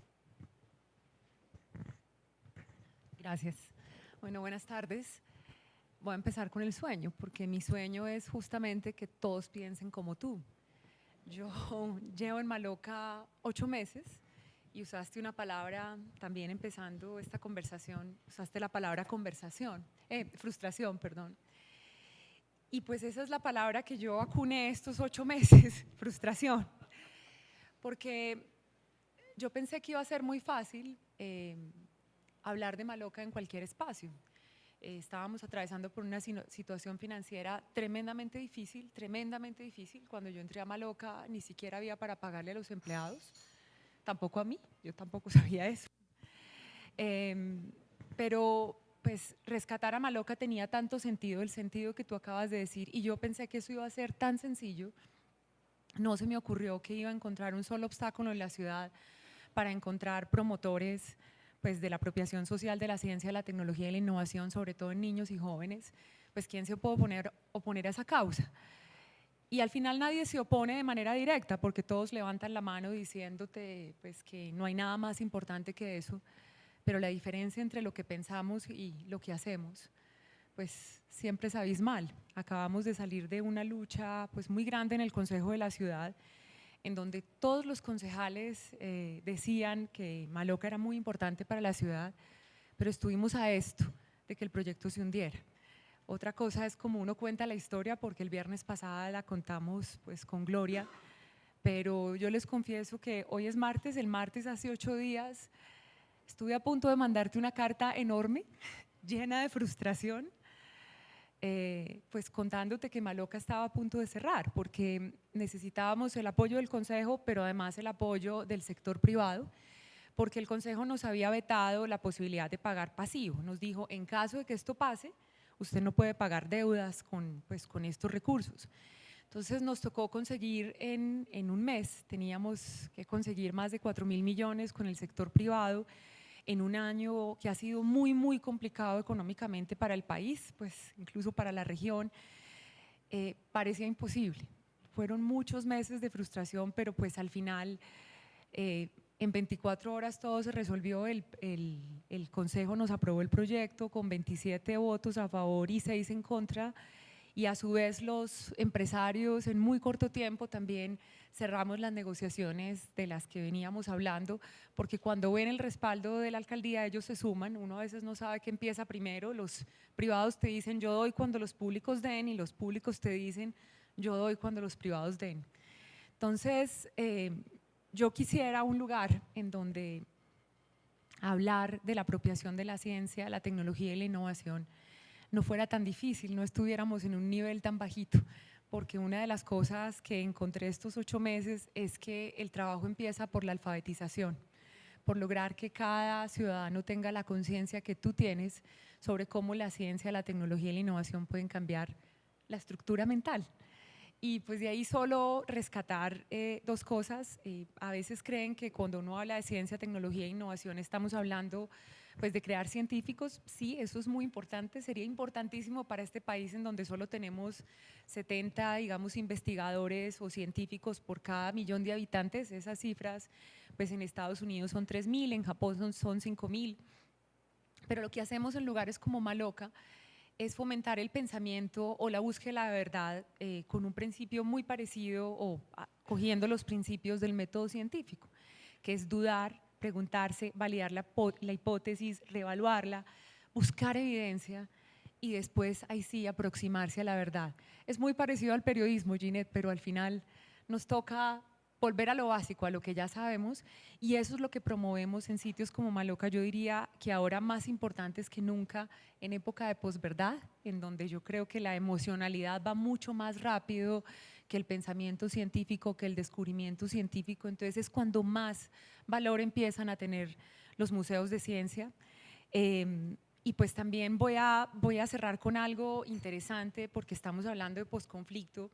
Speaker 7: Gracias. Bueno, buenas tardes. Voy a empezar con el sueño, porque mi sueño es justamente que todos piensen como tú. Yo llevo en Maloca 8 meses y usaste una palabra, también empezando esta conversación, usaste la palabra frustración, perdón. Y pues esa es la palabra que yo acuné estos 8 meses, frustración. Porque yo pensé que iba a ser muy fácil hablar de Maloca en cualquier espacio. Estábamos atravesando por una situación financiera tremendamente difícil. Cuando yo entré a Maloca ni siquiera había para pagarle a los empleados, tampoco a mí, yo tampoco sabía eso. Pero pues rescatar a Maloca tenía tanto sentido, el sentido que tú acabas de decir, y yo pensé que eso iba a ser tan sencillo. No se me ocurrió que iba a encontrar un solo obstáculo en la ciudad para encontrar promotores pues, de la apropiación social de la ciencia, la tecnología y la innovación, sobre todo en niños y jóvenes. Pues ¿quién se puede oponer a esa causa? Y al final nadie se opone de manera directa, porque todos levantan la mano diciéndote pues, que no hay nada más importante que eso, pero la diferencia entre lo que pensamos y lo que hacemos pues siempre es abismal. Acabamos de salir de una lucha pues muy grande en el Consejo de la Ciudad, en donde todos los concejales decían que Maloca era muy importante para la ciudad, pero estuvimos a esto de que el proyecto se hundiera. Otra cosa es como uno cuenta la historia, porque el viernes pasada la contamos pues con gloria, pero yo les confieso que hoy es martes, el martes hace 8 días estuve a punto de mandarte una carta enorme, llena de frustración, pues contándote que Maloca estaba a punto de cerrar, porque necesitábamos el apoyo del Consejo, pero además el apoyo del sector privado, porque el Consejo nos había vetado la posibilidad de pagar pasivo. Nos dijo, en caso de que esto pase, usted no puede pagar deudas con estos recursos. Entonces nos tocó conseguir en un mes, teníamos que conseguir más de 4.000 millones con el sector privado, en un año que ha sido muy, muy complicado económicamente para el país, pues incluso para la región, parecía imposible. Fueron muchos meses de frustración, pero pues al final, en 24 horas todo se resolvió, el Consejo nos aprobó el proyecto con 27 votos a favor y 6 en contra, y a su vez los empresarios en muy corto tiempo también cerramos las negociaciones de las que veníamos hablando, porque cuando ven el respaldo de la alcaldía ellos se suman, uno a veces no sabe qué empieza primero, los privados te dicen yo doy cuando los públicos den y los públicos te dicen yo doy cuando los privados den. Entonces yo quisiera un lugar en donde hablar de la apropiación de la ciencia, la tecnología y la innovación no fuera tan difícil, no estuviéramos en un nivel tan bajito, porque una de las cosas que encontré estos 8 meses es que el trabajo empieza por la alfabetización, por lograr que cada ciudadano tenga la conciencia que tú tienes sobre cómo la ciencia, la tecnología y la innovación pueden cambiar la estructura mental. Y pues de ahí solo rescatar 2 cosas. A veces creen que cuando uno habla de ciencia, tecnología e innovación estamos hablando pues de crear científicos. Sí, eso es muy importante, sería importantísimo para este país en donde solo tenemos 70, digamos, investigadores o científicos por cada millón de habitantes. Esas cifras pues en Estados Unidos son 3.000, en Japón son 5.000. Pero lo que hacemos en lugares como Maloca es fomentar el pensamiento o la búsqueda de la verdad con un principio muy parecido o cogiendo los principios del método científico, que es dudar, preguntarse, validar la hipótesis, reevaluarla, buscar evidencia y después ahí sí aproximarse a la verdad. Es muy parecido al periodismo, Ginette, pero al final nos toca volver a lo básico, a lo que ya sabemos, y eso es lo que promovemos en sitios como Maloca. Yo diría que ahora más importantes que nunca en época de posverdad, en donde yo creo que la emocionalidad va mucho más rápido que el pensamiento científico, que el descubrimiento científico. Entonces es cuando más valor empiezan a tener los museos de ciencia. Y pues también voy a cerrar con algo interesante, porque estamos hablando de posconflicto.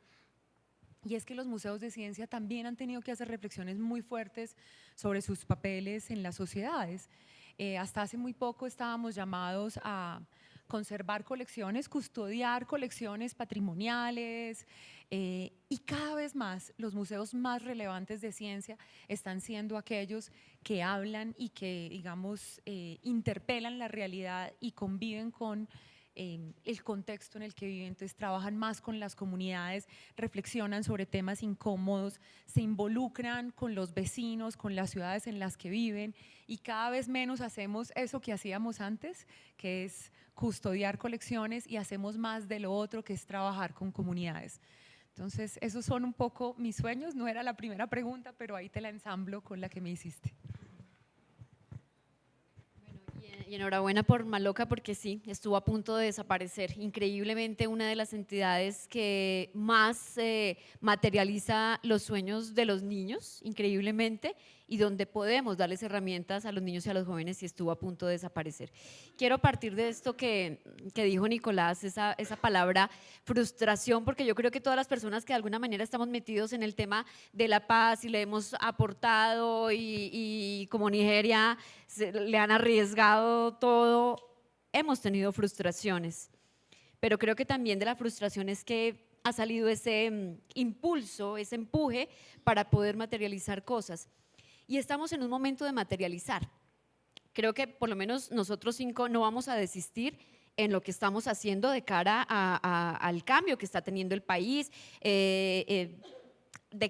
Speaker 7: Y es que los museos de ciencia también han tenido que hacer reflexiones muy fuertes sobre sus papeles en las sociedades. Hasta hace muy poco estábamos llamados a conservar colecciones, custodiar colecciones patrimoniales, y cada vez más los museos más relevantes de ciencia están siendo aquellos que hablan y que, digamos, interpelan la realidad y conviven con el contexto en el que viven. Entonces trabajan más con las comunidades, reflexionan sobre temas incómodos, se involucran con los vecinos, con las ciudades en las que viven, y cada vez menos hacemos eso que hacíamos antes, que es custodiar colecciones, y hacemos más de lo otro, que es trabajar con comunidades. Entonces esos son un poco mis sueños. No era la primera pregunta, pero ahí te la ensamblo con la que me hiciste.
Speaker 2: Y enhorabuena por Maloca, porque sí, estuvo a punto de desaparecer. Increíblemente, una de las entidades que más materializa los sueños de los niños, increíblemente, y donde podemos darles herramientas a los niños y a los jóvenes, y estuvo a punto de desaparecer. Quiero partir de esto que dijo Nicolás, esa palabra frustración, porque yo creo que todas las personas que de alguna manera estamos metidos en el tema de la paz y le hemos aportado, y como Nigeria le han arriesgado todo, hemos tenido frustraciones, pero creo que también de la frustración es que ha salido ese impulso, ese empuje para poder materializar cosas. Y estamos en un momento de materializar. Creo que por lo menos nosotros 5 no vamos a desistir en lo que estamos haciendo de cara al cambio que está teniendo el país, de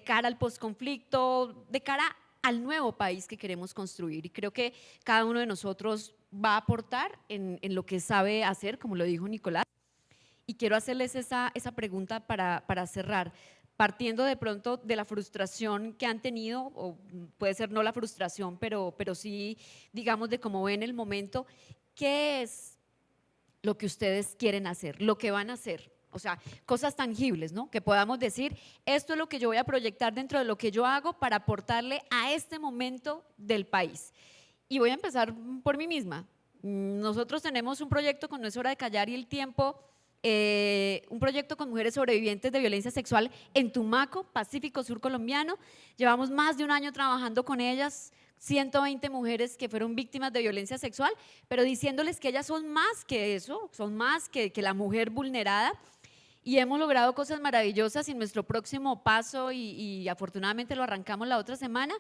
Speaker 2: cara al posconflicto, de cara al nuevo país que queremos construir. Y creo que cada uno de nosotros va a aportar en lo que sabe hacer, como lo dijo Nicolás. Y quiero hacerles esa pregunta para cerrar, partiendo de pronto de la frustración que han tenido, o puede ser no la frustración, pero sí, digamos, de cómo ven el momento. ¿Qué es lo que ustedes quieren hacer, lo que van a hacer? O sea, cosas tangibles, ¿no? Que podamos decir, esto es lo que yo voy a proyectar dentro de lo que yo hago para aportarle a este momento del país. Y voy a empezar por mí misma. Nosotros tenemos un proyecto con No es hora de callar y el tiempo, un proyecto con mujeres sobrevivientes de violencia sexual en Tumaco, Pacífico Sur colombiano. Llevamos más de un año trabajando con ellas, 120 mujeres que fueron víctimas de violencia sexual, pero diciéndoles que ellas son más que eso, son más que la mujer vulnerada. Y hemos logrado cosas maravillosas, y nuestro próximo paso, y afortunadamente lo arrancamos la otra semana,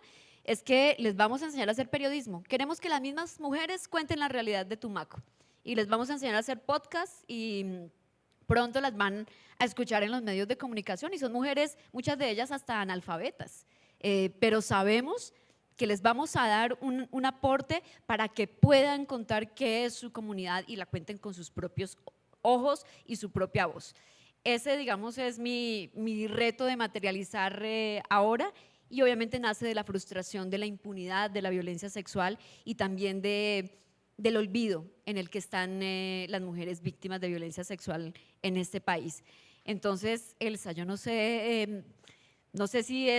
Speaker 2: es que les vamos a enseñar a hacer periodismo. Queremos que las mismas mujeres cuenten la realidad de Tumaco, y les vamos a enseñar a hacer podcast, y pronto las van a escuchar en los medios de comunicación, y son mujeres, muchas de ellas hasta analfabetas, pero sabemos que les vamos a dar un aporte para que puedan contar qué es su comunidad y la cuenten con sus propios ojos y su propia voz. Ese, digamos, es mi reto de materializar ahora, y obviamente nace de la frustración de la impunidad, de la violencia sexual, y también del olvido en el que están las mujeres víctimas de violencia sexual en este país. Entonces, Elsa, yo no sé si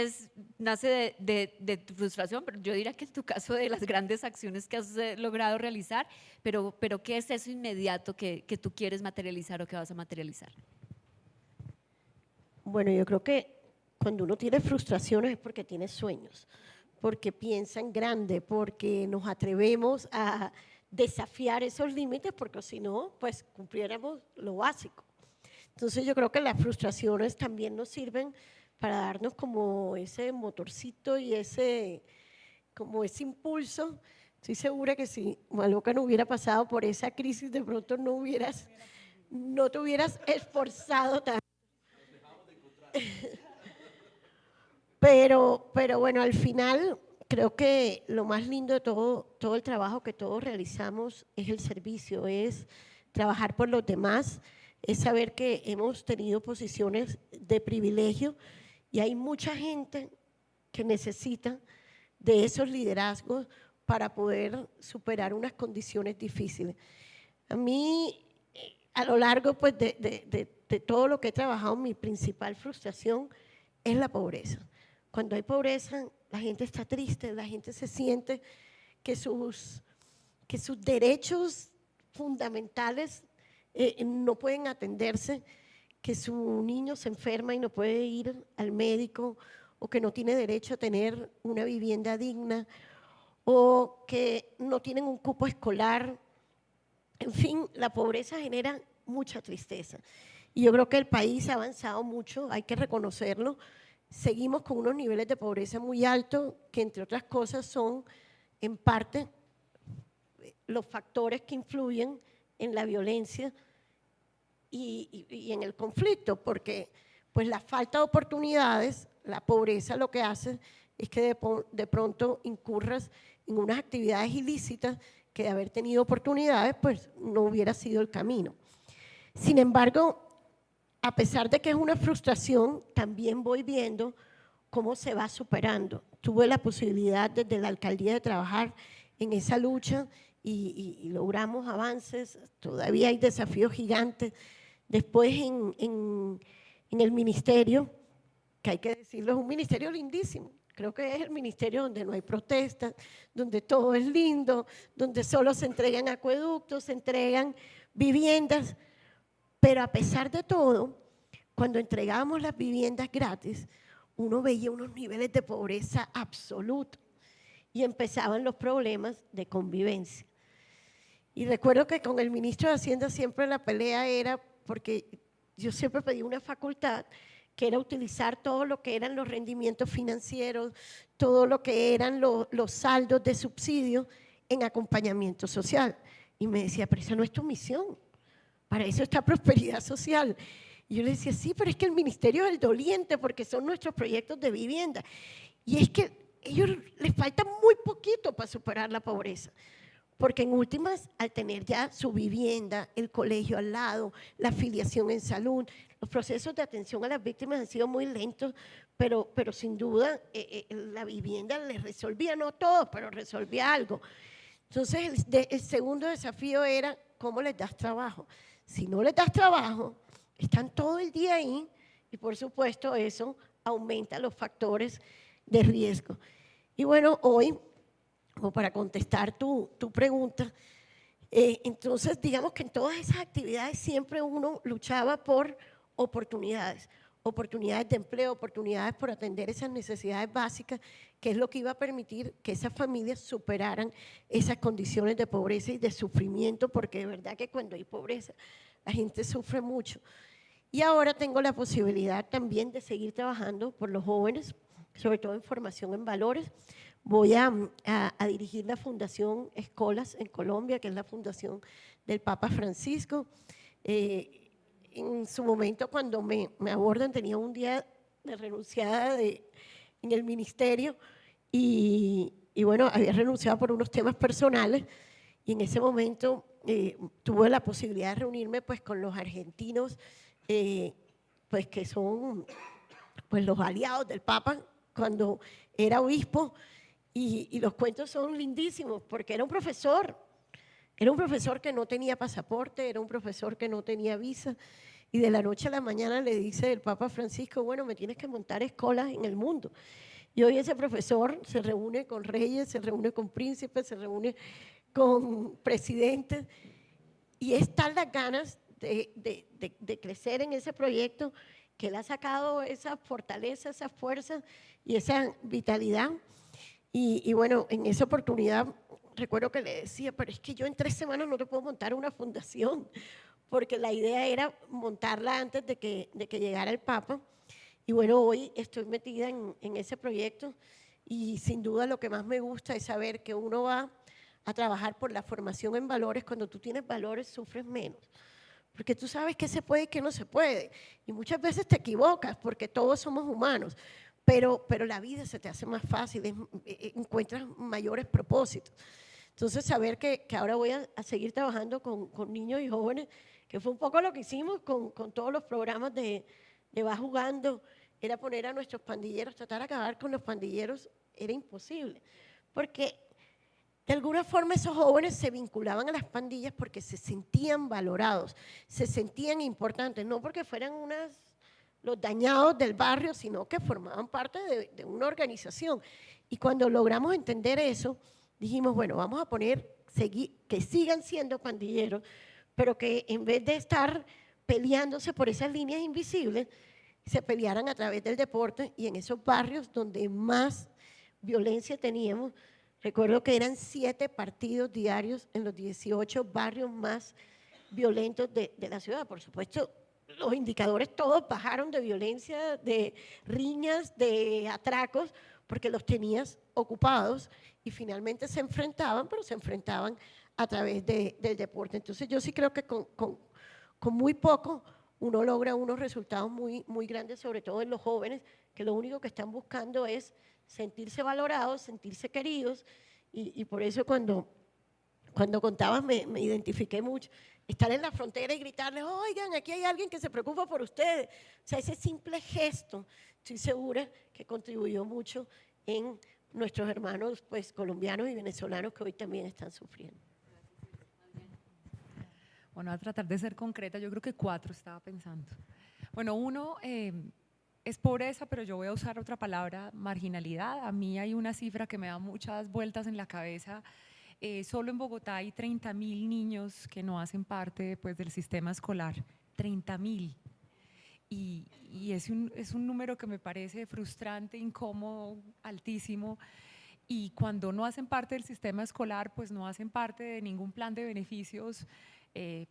Speaker 2: nace de tu frustración, pero yo diría que en tu caso de las grandes acciones que has logrado realizar, pero ¿qué es eso inmediato que tú quieres materializar o que vas a materializar?
Speaker 5: Bueno, yo creo que cuando uno tiene frustraciones es porque tiene sueños, porque piensa en grande, porque nos atrevemos a desafiar esos límites, porque si no, pues cumpliéramos lo básico. Entonces yo creo que las frustraciones también nos sirven para darnos como ese motorcito y como ese impulso. Estoy segura que si Maloca no hubiera pasado por esa crisis, de pronto no te hubieras esforzado tanto. Pero bueno, al final creo que lo más lindo de todo el trabajo que todos realizamos es el servicio, es trabajar por los demás, es saber que hemos tenido posiciones de privilegio y hay mucha gente que necesita de esos liderazgos para poder superar unas condiciones difíciles. A mí, a lo largo pues, de todo lo que he trabajado, mi principal frustración es la pobreza. Cuando hay pobreza, la gente está triste, la gente se siente que sus derechos fundamentales no pueden atenderse, que su niño se enferma y no puede ir al médico, o que no tiene derecho a tener una vivienda digna, o que no tienen un cupo escolar. En fin, la pobreza genera mucha tristeza. Y yo creo que el país ha avanzado mucho, hay que reconocerlo. Seguimos con unos niveles de pobreza muy altos, que entre otras cosas son, en parte, los factores que influyen en la violencia y en el conflicto, porque pues la falta de oportunidades, la pobreza lo que hace es que de pronto incurras en unas actividades ilícitas que de haber tenido oportunidades pues no hubiera sido el camino. Sin embargo, a pesar de que es una frustración, también voy viendo cómo se va superando. Tuve la posibilidad desde la alcaldía de trabajar en esa lucha y logramos avances, todavía hay desafíos gigantes. Después en el ministerio, que hay que decirlo, es un ministerio lindísimo. Creo que es el ministerio donde no hay protestas, donde todo es lindo, donde solo se entregan acueductos, se entregan viviendas. Pero a pesar de todo, cuando entregábamos las viviendas gratis, uno veía unos niveles de pobreza absolutos y empezaban los problemas de convivencia. Y recuerdo que con el ministro de Hacienda siempre la pelea era, porque yo siempre pedí una facultad que era utilizar todo lo que eran los rendimientos financieros, todo lo que eran los saldos de subsidio en acompañamiento social. Y me decía, pero esa no es tu misión, para eso está prosperidad social. Y yo le decía, sí, pero es que el ministerio es el doliente porque son nuestros proyectos de vivienda. Y es que a ellos les falta muy poquito para superar la pobreza. Porque en últimas, al tener ya su vivienda, el colegio al lado, la afiliación en salud, los procesos de atención a las víctimas han sido muy lentos, pero sin duda la vivienda les resolvía, no todo, pero resolvía algo. Entonces, el segundo desafío era cómo les das trabajo. Si no les das trabajo, están todo el día ahí y por supuesto eso aumenta los factores de riesgo. Y bueno, hoy, como para contestar tu pregunta, entonces digamos que en todas esas actividades siempre uno luchaba por oportunidades de empleo, oportunidades por atender esas necesidades básicas, que es lo que iba a permitir que esas familias superaran esas condiciones de pobreza y de sufrimiento, porque de verdad que cuando hay pobreza la gente sufre mucho. Y ahora tengo la posibilidad también de seguir trabajando por los jóvenes, sobre todo en formación en valores. Voy a dirigir la Fundación Escolas en Colombia, que es la fundación del Papa Francisco. En su momento, cuando me abordan, tenía un día de renunciada en el ministerio y bueno, había renunciado por unos temas personales y en ese momento tuve la posibilidad de reunirme pues con los argentinos, pues que son pues los aliados del Papa cuando era obispo. Y los cuentos son lindísimos porque era un profesor que no tenía pasaporte, era un profesor que no tenía visa y de la noche a la mañana le dice el Papa Francisco, bueno, me tienes que montar escuelas en el mundo. Y hoy ese profesor se reúne con reyes, se reúne con príncipes, se reúne con presidentes y es tal las ganas de crecer en ese proyecto que él ha sacado esa fortaleza, esa fuerza y esa vitalidad. Y bueno, en esa oportunidad recuerdo que le decía, pero es que yo en 3 semanas no te puedo montar una fundación, porque la idea era montarla antes de que llegara el Papa. Y bueno, hoy estoy metida en ese proyecto y sin duda lo que más me gusta es saber que uno va a trabajar por la formación en valores. Cuando tú tienes valores sufres menos, porque tú sabes qué se puede y qué no se puede. Y muchas veces te equivocas porque todos somos humanos. Pero la vida se te hace más fácil, encuentras mayores propósitos. Entonces, saber que ahora voy a seguir trabajando con niños y jóvenes, que fue un poco lo que hicimos con todos los programas de Va Jugando, era poner a nuestros pandilleros, tratar de acabar con los pandilleros, era imposible, porque de alguna forma esos jóvenes se vinculaban a las pandillas porque se sentían valorados, se sentían importantes, no porque fueran los dañados del barrio, sino que formaban parte de una organización. Y cuando logramos entender eso, dijimos, bueno, vamos a poner, que sigan siendo pandilleros, pero que en vez de estar peleándose por esas líneas invisibles, se pelearan a través del deporte, y en esos barrios donde más violencia teníamos, recuerdo que eran 7 partidos diarios en los 18 barrios más violentos de la ciudad. Por supuesto, los indicadores todos bajaron de violencia, de riñas, de atracos, porque los tenías ocupados y finalmente se enfrentaban, pero se enfrentaban a través del deporte. Entonces yo sí creo que con muy poco uno logra unos resultados muy, muy grandes, sobre todo en los jóvenes, que lo único que están buscando es sentirse valorados, sentirse queridos, y por eso cuando contabas me identifiqué mucho. Estar en la frontera y gritarles, oigan, aquí hay alguien que se preocupa por ustedes. O sea, ese simple gesto, estoy segura que contribuyó mucho en nuestros hermanos pues, colombianos y venezolanos que hoy también están sufriendo.
Speaker 7: Bueno, a tratar de ser concreta, yo creo que 4 estaba pensando. Bueno, 1 es pobreza, pero yo voy a usar otra palabra, marginalidad. A mí hay una cifra que me da muchas vueltas en la cabeza. Solo en Bogotá hay 30.000 niños que no hacen parte pues, del sistema escolar, 30.000. Y es un número que me parece frustrante, incómodo, altísimo. Y cuando no hacen parte del sistema escolar, pues no hacen parte de ningún plan de beneficios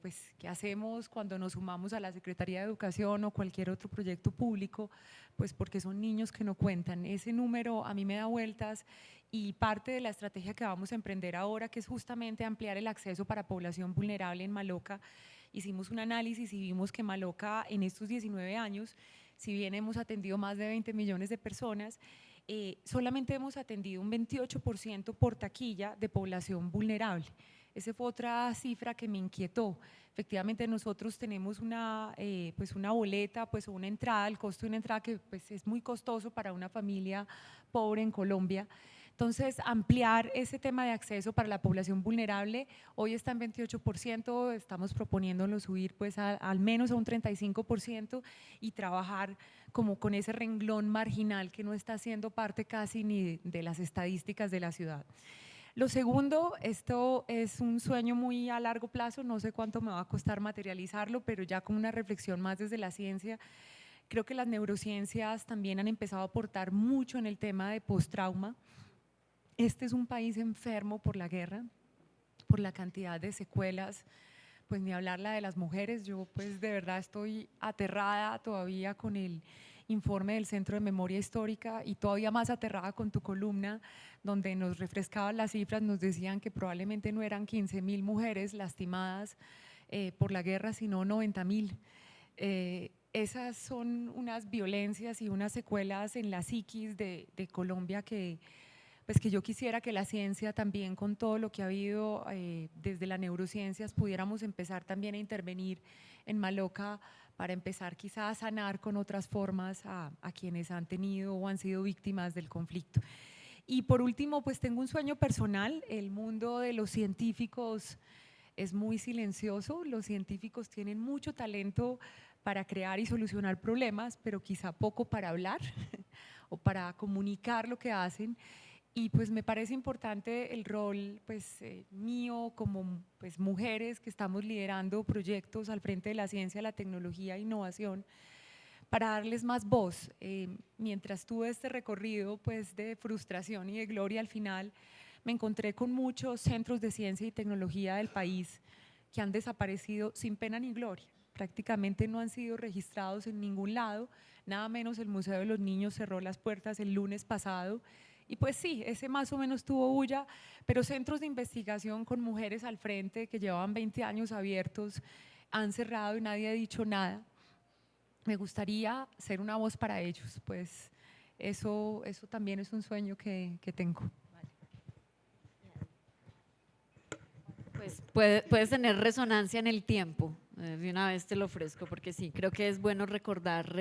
Speaker 7: pues, que hacemos cuando nos sumamos a la Secretaría de Educación o cualquier otro proyecto público, pues porque son niños que no cuentan. Ese número a mí me da vueltas, y parte de la estrategia que vamos a emprender ahora, que es justamente ampliar el acceso para población vulnerable en Maloca. Hicimos un análisis y vimos que Maloca en estos 19 años, si bien hemos atendido más de 20 millones de personas, solamente hemos atendido un 28% por taquilla de población vulnerable. Esa fue otra cifra que me inquietó. Efectivamente, nosotros tenemos pues una boleta, pues una entrada, el costo de una entrada que pues es muy costoso para una familia pobre en Colombia. Entonces, ampliar ese tema de acceso para la población vulnerable, hoy está en 28%, estamos proponiéndolo subir pues al menos a un 35% y trabajar como con ese renglón marginal que no está siendo parte casi ni de las estadísticas de la ciudad. Lo segundo, esto es un sueño muy a largo plazo, no sé cuánto me va a costar materializarlo, pero ya con una reflexión más desde la ciencia. Creo que las neurociencias también han empezado a aportar mucho en el tema de postrauma. Este es un país enfermo por la guerra, por la cantidad de secuelas, pues ni hablar la de las mujeres. Yo pues de verdad estoy aterrada todavía con el informe del Centro de Memoria Histórica, y todavía más aterrada con tu columna, donde nos refrescaban las cifras, nos decían que probablemente no eran 15.000 mujeres lastimadas por la guerra, sino 90.000. Esas son unas violencias y unas secuelas en la psiquis de Colombia que yo quisiera que la ciencia también, con todo lo que ha habido desde las neurociencias, pudiéramos empezar también a intervenir en Maloca para empezar quizá a sanar con otras formas a quienes han tenido o han sido víctimas del conflicto. Y por último, pues tengo un sueño personal. El mundo de los científicos es muy silencioso, los científicos tienen mucho talento para crear y solucionar problemas, pero quizá poco para hablar o para comunicar lo que hacen. Y pues me parece importante el rol pues, mío como pues, mujeres que estamos liderando proyectos al frente de la ciencia, la tecnología e innovación, para darles más voz. Mientras tuve este recorrido pues, de frustración y de gloria, al final me encontré con muchos centros de ciencia y tecnología del país que han desaparecido sin pena ni gloria. Prácticamente no han sido registrados en ningún lado, nada menos el Museo de los Niños cerró las puertas el lunes pasado. Y pues sí, ese más o menos tuvo bulla, pero centros de investigación con mujeres al frente que llevaban 20 años abiertos han cerrado y nadie ha dicho nada. Me gustaría ser una voz para ellos, pues eso también es un sueño que tengo.
Speaker 2: puedes tener resonancia en el tiempo. De una vez te lo ofrezco, porque sí, creo que es bueno recordar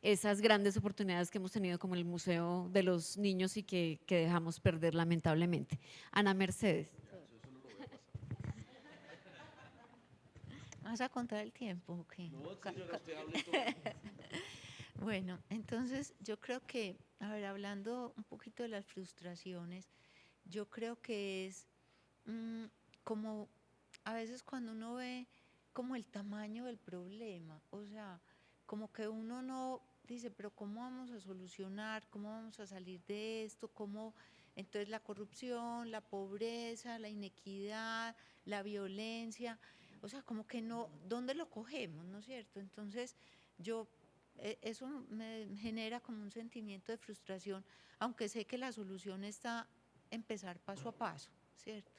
Speaker 2: esas grandes oportunidades que hemos tenido como el Museo de los Niños y que dejamos perder lamentablemente. Ana Mercedes.
Speaker 6: ¿Vas a contar el tiempo? ¿O qué? Bueno, entonces yo creo que, a ver, hablando un poquito de las frustraciones, yo creo que es como a veces cuando uno ve como el tamaño del problema, o sea, como que uno no dice, pero ¿cómo vamos a solucionar? ¿Cómo vamos a salir de esto? ¿Cómo? Entonces la corrupción, la pobreza, la inequidad, la violencia, o sea, como que no, ¿dónde lo cogemos? ¿No es cierto? Entonces yo, eso me genera como un sentimiento de frustración, aunque sé que la solución está empezar paso a paso, ¿cierto?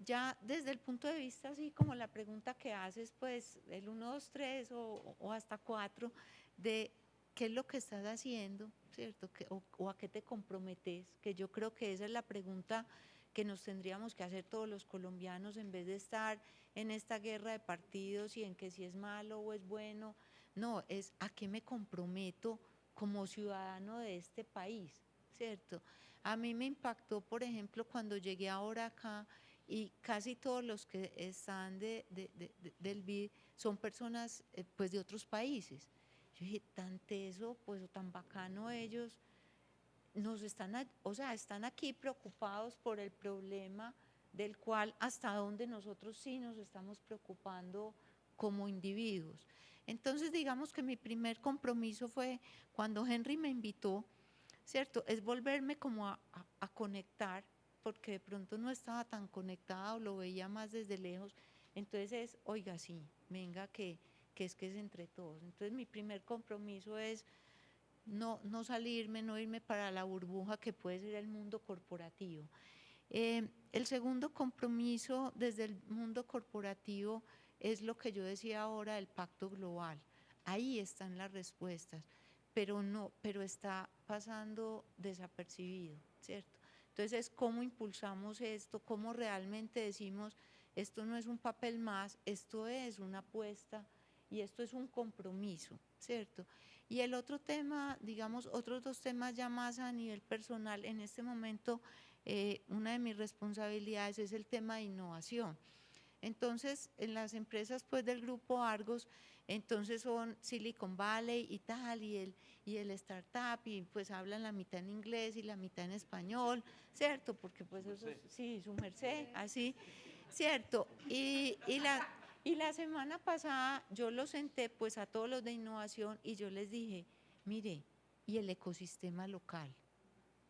Speaker 6: Ya desde el punto de vista, así como la pregunta que haces, pues el 1, 2, 3 o hasta 4, de qué es lo que estás haciendo, ¿cierto? O a qué te comprometes, que yo creo que esa es la pregunta que nos tendríamos que hacer todos los colombianos en vez de estar en esta guerra de partidos y en que si es malo o es bueno. No, es a qué me comprometo como ciudadano de este país, ¿cierto? A mí me impactó, por ejemplo, cuando llegué ahora acá y casi todos los que están del BID son personas pues de otros países. Yo dije, tan teso, pues o tan bacano ellos, nos están, o sea, están aquí preocupados por el problema del cual hasta donde nosotros sí nos estamos preocupando como individuos. Entonces, digamos que mi primer compromiso fue cuando Henry me invitó, ¿cierto? Es volverme como a conectar, porque de pronto no estaba tan conectada o lo veía más desde lejos. Entonces es, oiga, sí, venga, que es entre todos. Entonces mi primer compromiso es no salirme, no irme para la burbuja que puede ser el mundo corporativo. El segundo compromiso desde el mundo corporativo es lo que yo decía ahora, el pacto global. Ahí están las respuestas, pero está pasando desapercibido, ¿cierto? Entonces, ¿cómo impulsamos esto? ¿Cómo realmente decimos, esto no es un papel más, esto es una apuesta y esto es un compromiso, ¿cierto? Y el otro tema, digamos, otros 2 temas ya más a nivel personal, en este momento una de mis responsabilidades es el tema de innovación. Entonces, en las empresas pues del grupo Argos, entonces son Silicon Valley y tal, y el startup, y pues hablan la mitad en inglés y la mitad en español, ¿cierto? Porque pues eso, sí, su merced, así, ¿cierto? Y la semana pasada yo los senté pues a todos los de innovación y yo les dije, mire, ¿y el ecosistema local?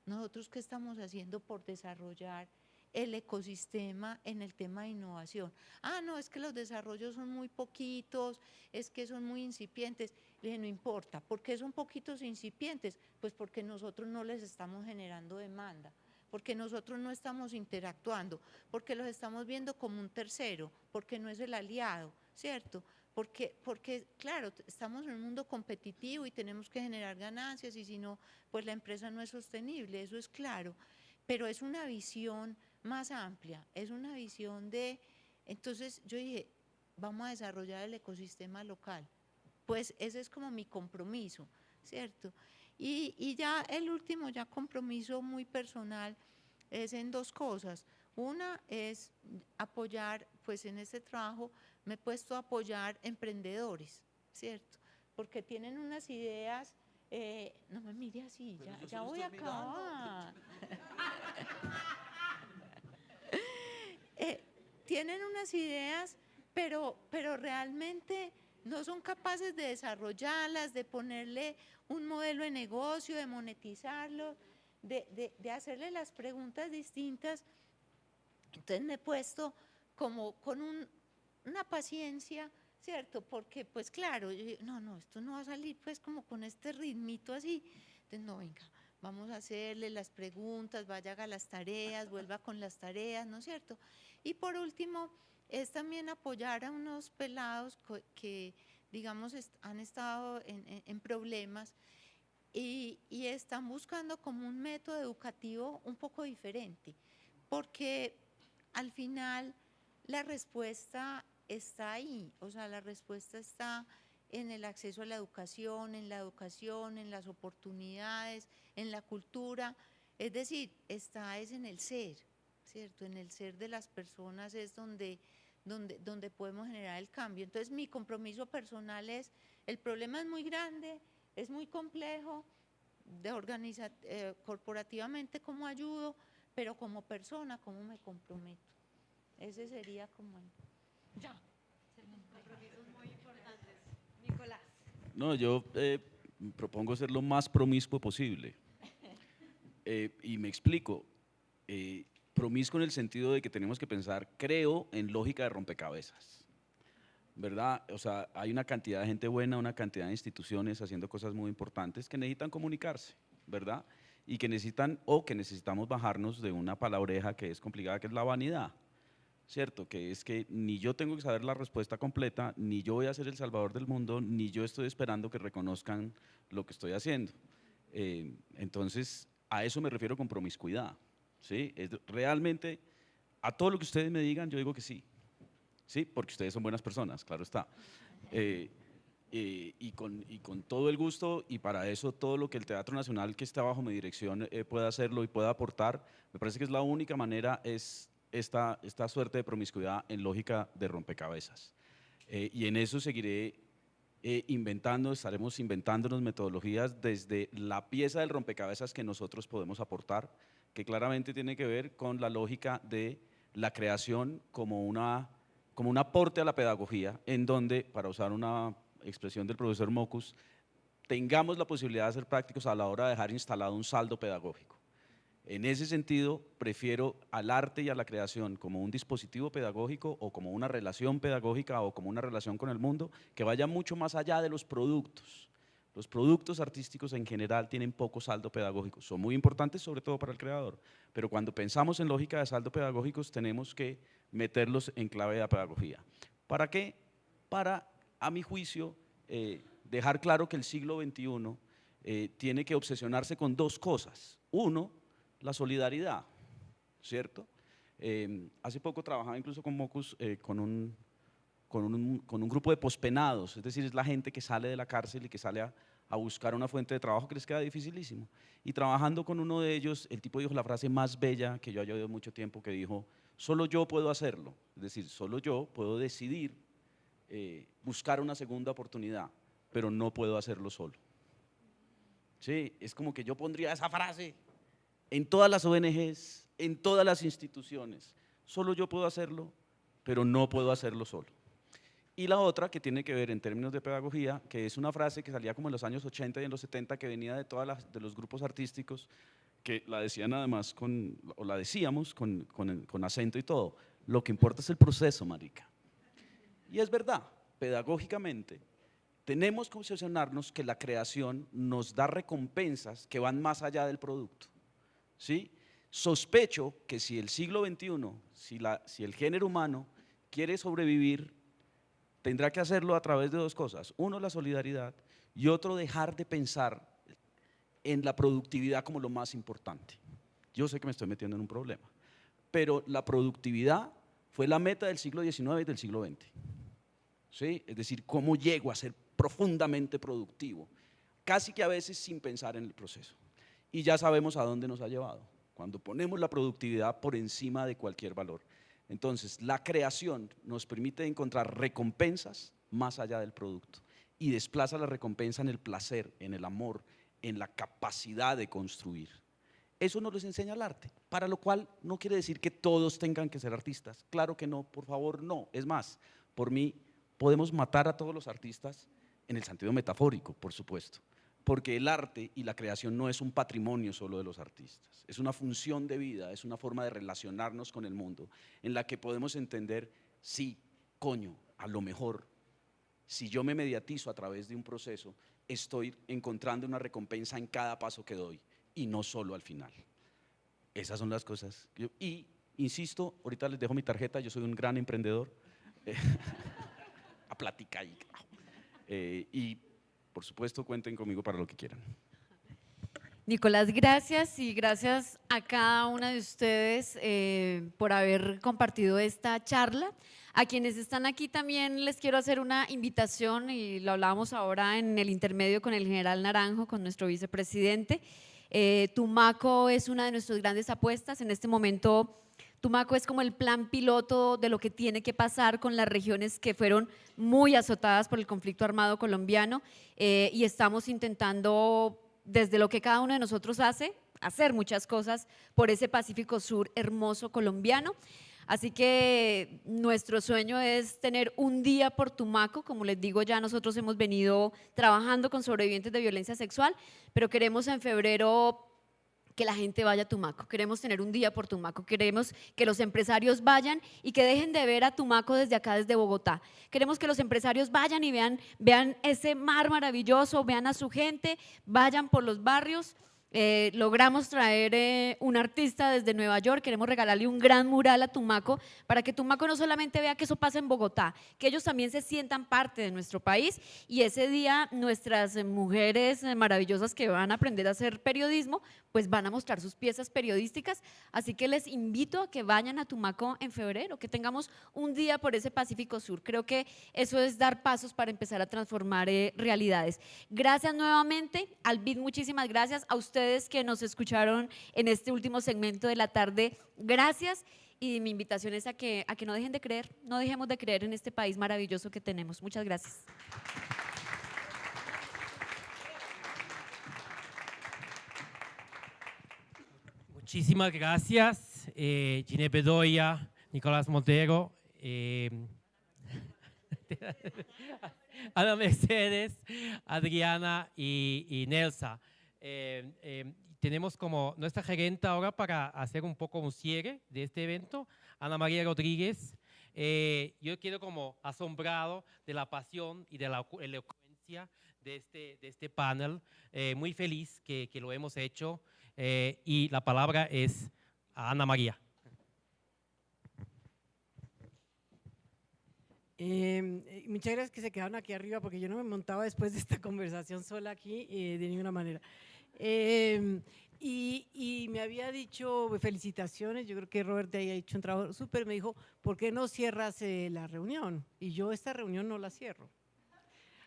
Speaker 6: Nosotros, ¿qué estamos haciendo por desarrollar el ecosistema en el tema de innovación? Ah, no, es que los desarrollos son muy poquitos, es que son muy incipientes. Le dije, no importa, ¿por qué son poquitos e incipientes? Pues porque nosotros no les estamos generando demanda, porque nosotros no estamos interactuando, porque los estamos viendo como un tercero, porque no es el aliado, ¿cierto? Porque, claro, estamos en un mundo competitivo y tenemos que generar ganancias y si no, pues la empresa no es sostenible, eso es claro, pero es una visión más amplia, es una visión de, entonces yo dije, vamos a desarrollar el ecosistema local, pues ese es como mi compromiso, ¿cierto? Y ya el último, ya compromiso muy personal, es en 2 cosas. Una es apoyar, pues en este trabajo me he puesto a apoyar emprendedores, ¿cierto? Porque tienen unas ideas, no me mire así, ya voy a acabar. Tienen unas ideas, pero realmente no son capaces de desarrollarlas, de ponerle un modelo de negocio, de monetizarlo, de hacerle las preguntas distintas. Entonces me he puesto como con una paciencia, ¿cierto? Porque pues claro, yo digo, no, esto no va a salir pues como con este ritmito así. Entonces no, venga, vamos a hacerle las preguntas, vaya, haga las tareas, vuelva con las tareas, ¿no es cierto? Y por último, es también apoyar a unos pelados que digamos, han estado en problemas y están buscando como un método educativo un poco diferente, porque al final La respuesta está ahí, o sea, la respuesta está en el acceso a la educación, en las oportunidades, en la cultura, es decir, está es en el ser, ¿cierto? En el ser de las personas es donde podemos generar el cambio. Entonces mi compromiso personal es, el problema es muy grande, es muy complejo, corporativamente cómo ayudo, pero como persona, cómo me comprometo. Ese sería como el… Ya.
Speaker 2: Compromisos muy importantes. Nicolás.
Speaker 3: No, yo propongo ser lo más promiscuo posible. Y me explico. Promiscuo en el sentido de que tenemos que pensar, creo, en lógica de rompecabezas, ¿verdad? O sea, hay una cantidad de gente buena, una cantidad de instituciones haciendo cosas muy importantes que necesitan comunicarse, ¿verdad? Y que necesitan, o que necesitamos bajarnos de una palabreja que es complicada, que es la vanidad, ¿cierto? Que es que ni yo tengo que saber la respuesta completa, ni yo voy a ser el salvador del mundo, ni yo estoy esperando que reconozcan lo que estoy haciendo. Entonces, a eso me refiero con promiscuidad, ¿sí? Realmente, a todo lo que ustedes me digan, yo digo que sí, ¿sí? Porque ustedes son buenas personas, claro está. Y con todo el gusto, y para eso todo lo que el Teatro Nacional que está bajo mi dirección pueda hacerlo y pueda aportar, me parece que es la única manera, es esta suerte de promiscuidad en lógica de rompecabezas. Y en eso seguiré estaremos inventándonos metodologías desde la pieza del rompecabezas que nosotros podemos aportar, que claramente tiene que ver con la lógica de la creación como un aporte a la pedagogía, en donde, para usar una expresión del profesor Mocus, tengamos la posibilidad de ser prácticos a la hora de dejar instalado un saldo pedagógico. En ese sentido, prefiero al arte y a la creación como un dispositivo pedagógico o como una relación pedagógica o como una relación con el mundo que vaya mucho más allá de los productos. Los productos artísticos en general tienen poco saldo pedagógico, son muy importantes sobre todo para el creador, pero cuando pensamos en lógica de saldo pedagógicos tenemos que meterlos en clave de la pedagogía. ¿Para qué? Para, a mi juicio, dejar claro que el siglo XXI tiene que obsesionarse con dos cosas. Uno, la solidaridad, ¿cierto? Hace poco trabajaba incluso con Mocus con un grupo de pospenados, es decir, es la gente que sale de la cárcel y que sale a buscar una fuente de trabajo que les queda dificilísimo. Y trabajando con uno de ellos, el tipo dijo la frase más bella que yo haya oído mucho tiempo, que dijo, solo yo puedo hacerlo, es decir, solo yo puedo decidir buscar una segunda oportunidad, pero no puedo hacerlo solo. Sí, es como que yo pondría esa frase en todas las ONGs, en todas las instituciones. Solo yo puedo hacerlo, pero no puedo hacerlo solo. Y la otra que tiene que ver en términos de pedagogía, que es una frase que salía como en los años 80 y en los 70, que venía de los grupos artísticos, que la decían además la decíamos con acento y todo. Lo que importa es el proceso, marica. Y es verdad, pedagógicamente, tenemos que obsesionarnos que la creación nos da recompensas que van más allá del producto. ¿Sí? Sospecho que si el siglo XXI, si el género humano quiere sobrevivir, tendrá que hacerlo a través de dos cosas. Uno, la solidaridad, y otro, dejar de pensar en la productividad como lo más importante. Yo sé que me estoy metiendo en un problema, pero la productividad fue la meta del siglo XIX y del siglo XX. ¿Sí? Es decir, cómo llego a ser profundamente productivo, casi que a veces sin pensar en el proceso. Y ya sabemos a dónde nos ha llevado, cuando ponemos la productividad por encima de cualquier valor. Entonces, la creación nos permite encontrar recompensas más allá del producto y desplaza la recompensa en el placer, en el amor, en la capacidad de construir. Eso nos lo enseña el arte, para lo cual no quiere decir que todos tengan que ser artistas. Claro que no, por favor, no. Es más, por mí podemos matar a todos los artistas en el sentido metafórico, por supuesto. Porque el arte y la creación no es un patrimonio solo de los artistas, es una función de vida, es una forma de relacionarnos con el mundo, en la que podemos entender, sí, coño, a lo mejor, si yo me mediatizo a través de un proceso, estoy encontrando una recompensa en cada paso que doy, y no solo al final. Esas son las cosas. Y, insisto, ahorita les dejo mi tarjeta, yo soy un gran emprendedor, a platicar y por supuesto, cuenten conmigo para lo que quieran.
Speaker 2: Nicolás, gracias y gracias a cada una de ustedes por haber compartido esta charla. A quienes están aquí también les quiero hacer una invitación y lo hablábamos ahora en el intermedio con el general Naranjo, con nuestro vicepresidente. Tumaco es una de nuestras grandes apuestas. En este momento Tumaco es como el plan piloto de lo que tiene que pasar con las regiones que fueron muy azotadas por el conflicto armado colombiano y estamos intentando, desde lo que cada uno de nosotros hace, hacer muchas cosas por ese Pacífico Sur hermoso colombiano. Así que nuestro sueño es tener un día por Tumaco. Como les digo, ya nosotros hemos venido trabajando con sobrevivientes de violencia sexual, pero queremos en febrero que la gente vaya a Tumaco, queremos tener un día por Tumaco, queremos que los empresarios vayan y que dejen de ver a Tumaco desde acá, desde Bogotá. Queremos que los empresarios vayan y vean ese mar maravilloso, vean a su gente, vayan por los barrios. Logramos traer un artista desde Nueva York, queremos regalarle un gran mural a Tumaco para que Tumaco no solamente vea que eso pasa en Bogotá, que ellos también se sientan parte de nuestro país y ese día nuestras mujeres maravillosas que van a aprender a hacer periodismo, pues van a mostrar sus piezas periodísticas, así que les invito a que vayan a Tumaco en febrero, que tengamos un día por ese Pacífico Sur. Creo que eso es dar pasos para empezar a transformar realidades. Gracias nuevamente, Albit, muchísimas gracias a ustedes que nos escucharon en este último segmento de la tarde, gracias y mi invitación es a que no dejen de creer, no dejemos de creer en este país maravilloso que tenemos. Muchas gracias.
Speaker 1: Muchísimas gracias, Ginette Bedoya, Nicolás Montero, Ana Mercedes, Adriana y Nelsa. Tenemos como nuestra gerente ahora para hacer un poco un cierre de este evento, Ana María Rodríguez. Yo quedo como asombrado de la pasión y de la elocuencia de este panel, muy feliz que lo hemos hecho y la palabra es a Ana María.
Speaker 8: Muchas gracias que se quedaron aquí arriba porque yo no me montaba después de esta conversación sola aquí de ninguna manera. Y me había dicho felicitaciones, yo creo que Robert había hecho un trabajo súper, me dijo, ¿por qué no cierras la reunión? Y yo esta reunión no la cierro.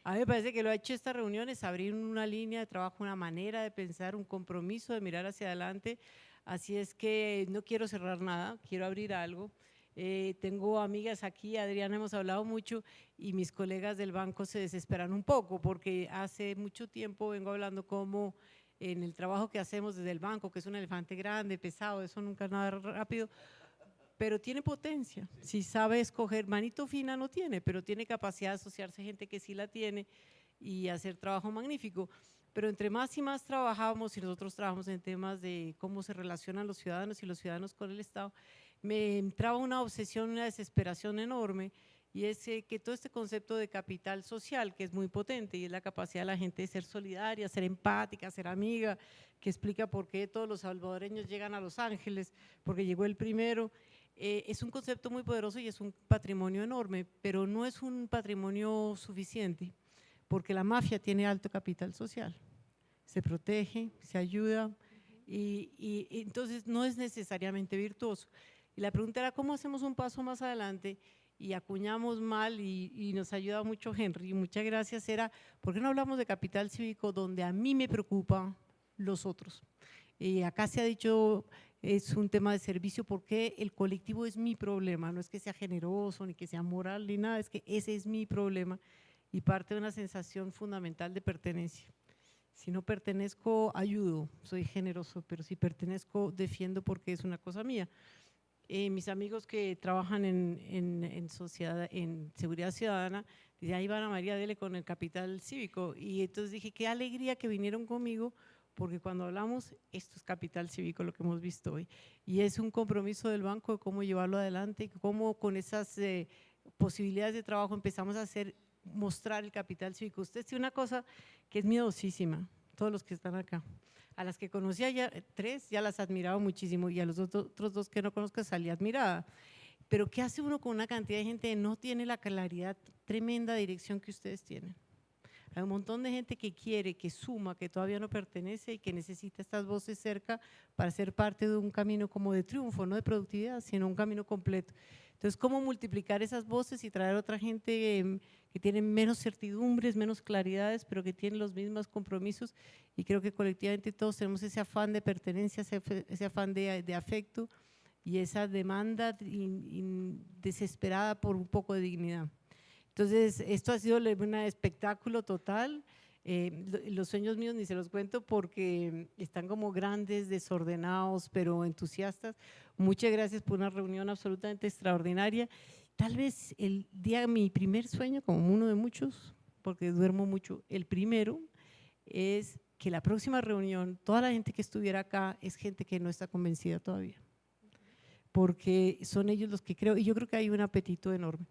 Speaker 8: A mí me parece que lo ha hecho esta reunión es abrir una línea de trabajo, una manera de pensar, un compromiso de mirar hacia adelante, así es que no quiero cerrar nada, quiero abrir algo. Tengo amigas aquí, Adriana, hemos hablado mucho y mis colegas del banco se desesperan un poco porque hace mucho tiempo vengo hablando como en el trabajo que hacemos desde el banco, que es un elefante grande, pesado, eso nunca es nada rápido, pero tiene potencia, si sabe escoger, manito fina no tiene, pero tiene capacidad de asociarse gente que sí la tiene y hacer trabajo magnífico. Pero entre más y más trabajamos y nosotros trabajamos en temas de cómo se relacionan los ciudadanos y los ciudadanos con el Estado, me entraba una obsesión, una desesperación enorme y es que todo este concepto de capital social que es muy potente y es la capacidad de la gente de ser solidaria, ser empática, ser amiga, que explica por qué todos los salvadoreños llegan a Los Ángeles, porque llegó el primero, es un concepto muy poderoso y es un patrimonio enorme, pero no es un patrimonio suficiente porque la mafia tiene alto capital social, se protege, se ayuda y entonces no es necesariamente virtuoso. Y la pregunta era, ¿cómo hacemos un paso más adelante? Y acuñamos mal y nos ayuda mucho Henry, muchas gracias, era, ¿por qué no hablamos de capital cívico donde a mí me preocupan los otros? Y acá se ha dicho, es un tema de servicio porque el colectivo es mi problema, no es que sea generoso, ni que sea moral, ni nada, es que ese es mi problema y parte de una sensación fundamental de pertenencia. Si no pertenezco, ayudo, soy generoso, pero si pertenezco, defiendo porque es una cosa mía. Mis amigos que trabajan en seguridad ciudadana, dicen, ahí van a María, dele con el capital cívico. Y entonces dije, qué alegría que vinieron conmigo, porque cuando hablamos, esto es capital cívico, lo que hemos visto hoy. Y es un compromiso del banco de cómo llevarlo adelante, cómo con esas posibilidades de trabajo empezamos a mostrar el capital cívico. Usted tiene una cosa que es miedosísima, todos los que están acá. A las que conocía ya 3, ya las admiraba muchísimo y a los otros 2 que no conozco salí admirada. Pero ¿qué hace uno con una cantidad de gente que no tiene la claridad, tremenda dirección que ustedes tienen? Hay un montón de gente que quiere, que suma, que todavía no pertenece y que necesita estas voces cerca para ser parte de un camino como de triunfo, no de productividad, sino un camino completo. Entonces, ¿cómo multiplicar esas voces y traer otra gente que tiene menos certidumbres, menos claridades, pero que tiene los mismos compromisos? Y creo que colectivamente todos tenemos ese afán de pertenencia, ese afán de afecto y esa demanda desesperada por un poco de dignidad. Entonces, esto ha sido un espectáculo total. Los sueños míos ni se los cuento porque están como grandes, desordenados, pero entusiastas. Muchas gracias por una reunión absolutamente extraordinaria. Tal vez el día, mi primer sueño, como uno de muchos, porque duermo mucho, el primero es que la próxima reunión, toda la gente que estuviera acá es gente que no está convencida todavía, porque son ellos los que creo, y yo creo que hay un apetito enorme.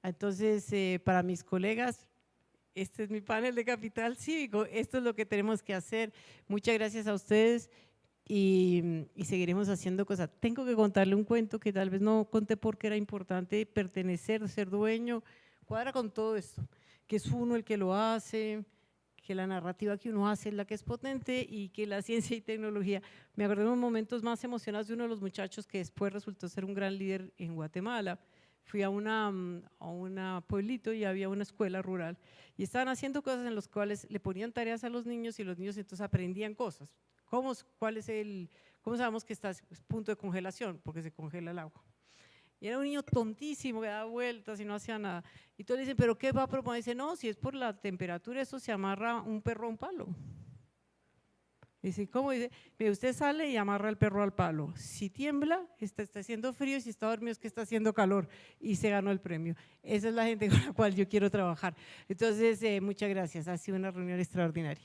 Speaker 8: Entonces, para mis colegas, este es mi panel de Capital Cívico, esto es lo que tenemos que hacer. Muchas gracias a ustedes y seguiremos haciendo cosas. Tengo que contarle un cuento que tal vez no conté porque era importante pertenecer, ser dueño, cuadra con todo esto, que es uno el que lo hace, que la narrativa que uno hace es la que es potente y que la ciencia y tecnología. Me acuerdo de unos momentos más emocionados de uno de los muchachos que después resultó ser un gran líder en Guatemala. Fui a una pueblito y había una escuela rural y estaban haciendo cosas en las cuales le ponían tareas a los niños y los niños entonces aprendían cosas. ¿Cómo sabemos que está a punto de congelación? Porque se congela el agua. Y era un niño tontísimo que daba vueltas y no hacía nada. Y todos le dicen, ¿pero qué va a proponer? Dice, no, si es por la temperatura, eso se amarra un perro a un palo. Dice, ¿cómo? Dice, mire, usted sale y amarra el perro al palo. Si tiembla, está haciendo frío, si está dormido es que está haciendo calor. Y se ganó el premio. Esa es la gente con la cual yo quiero trabajar. Entonces, muchas gracias. Ha sido una reunión extraordinaria.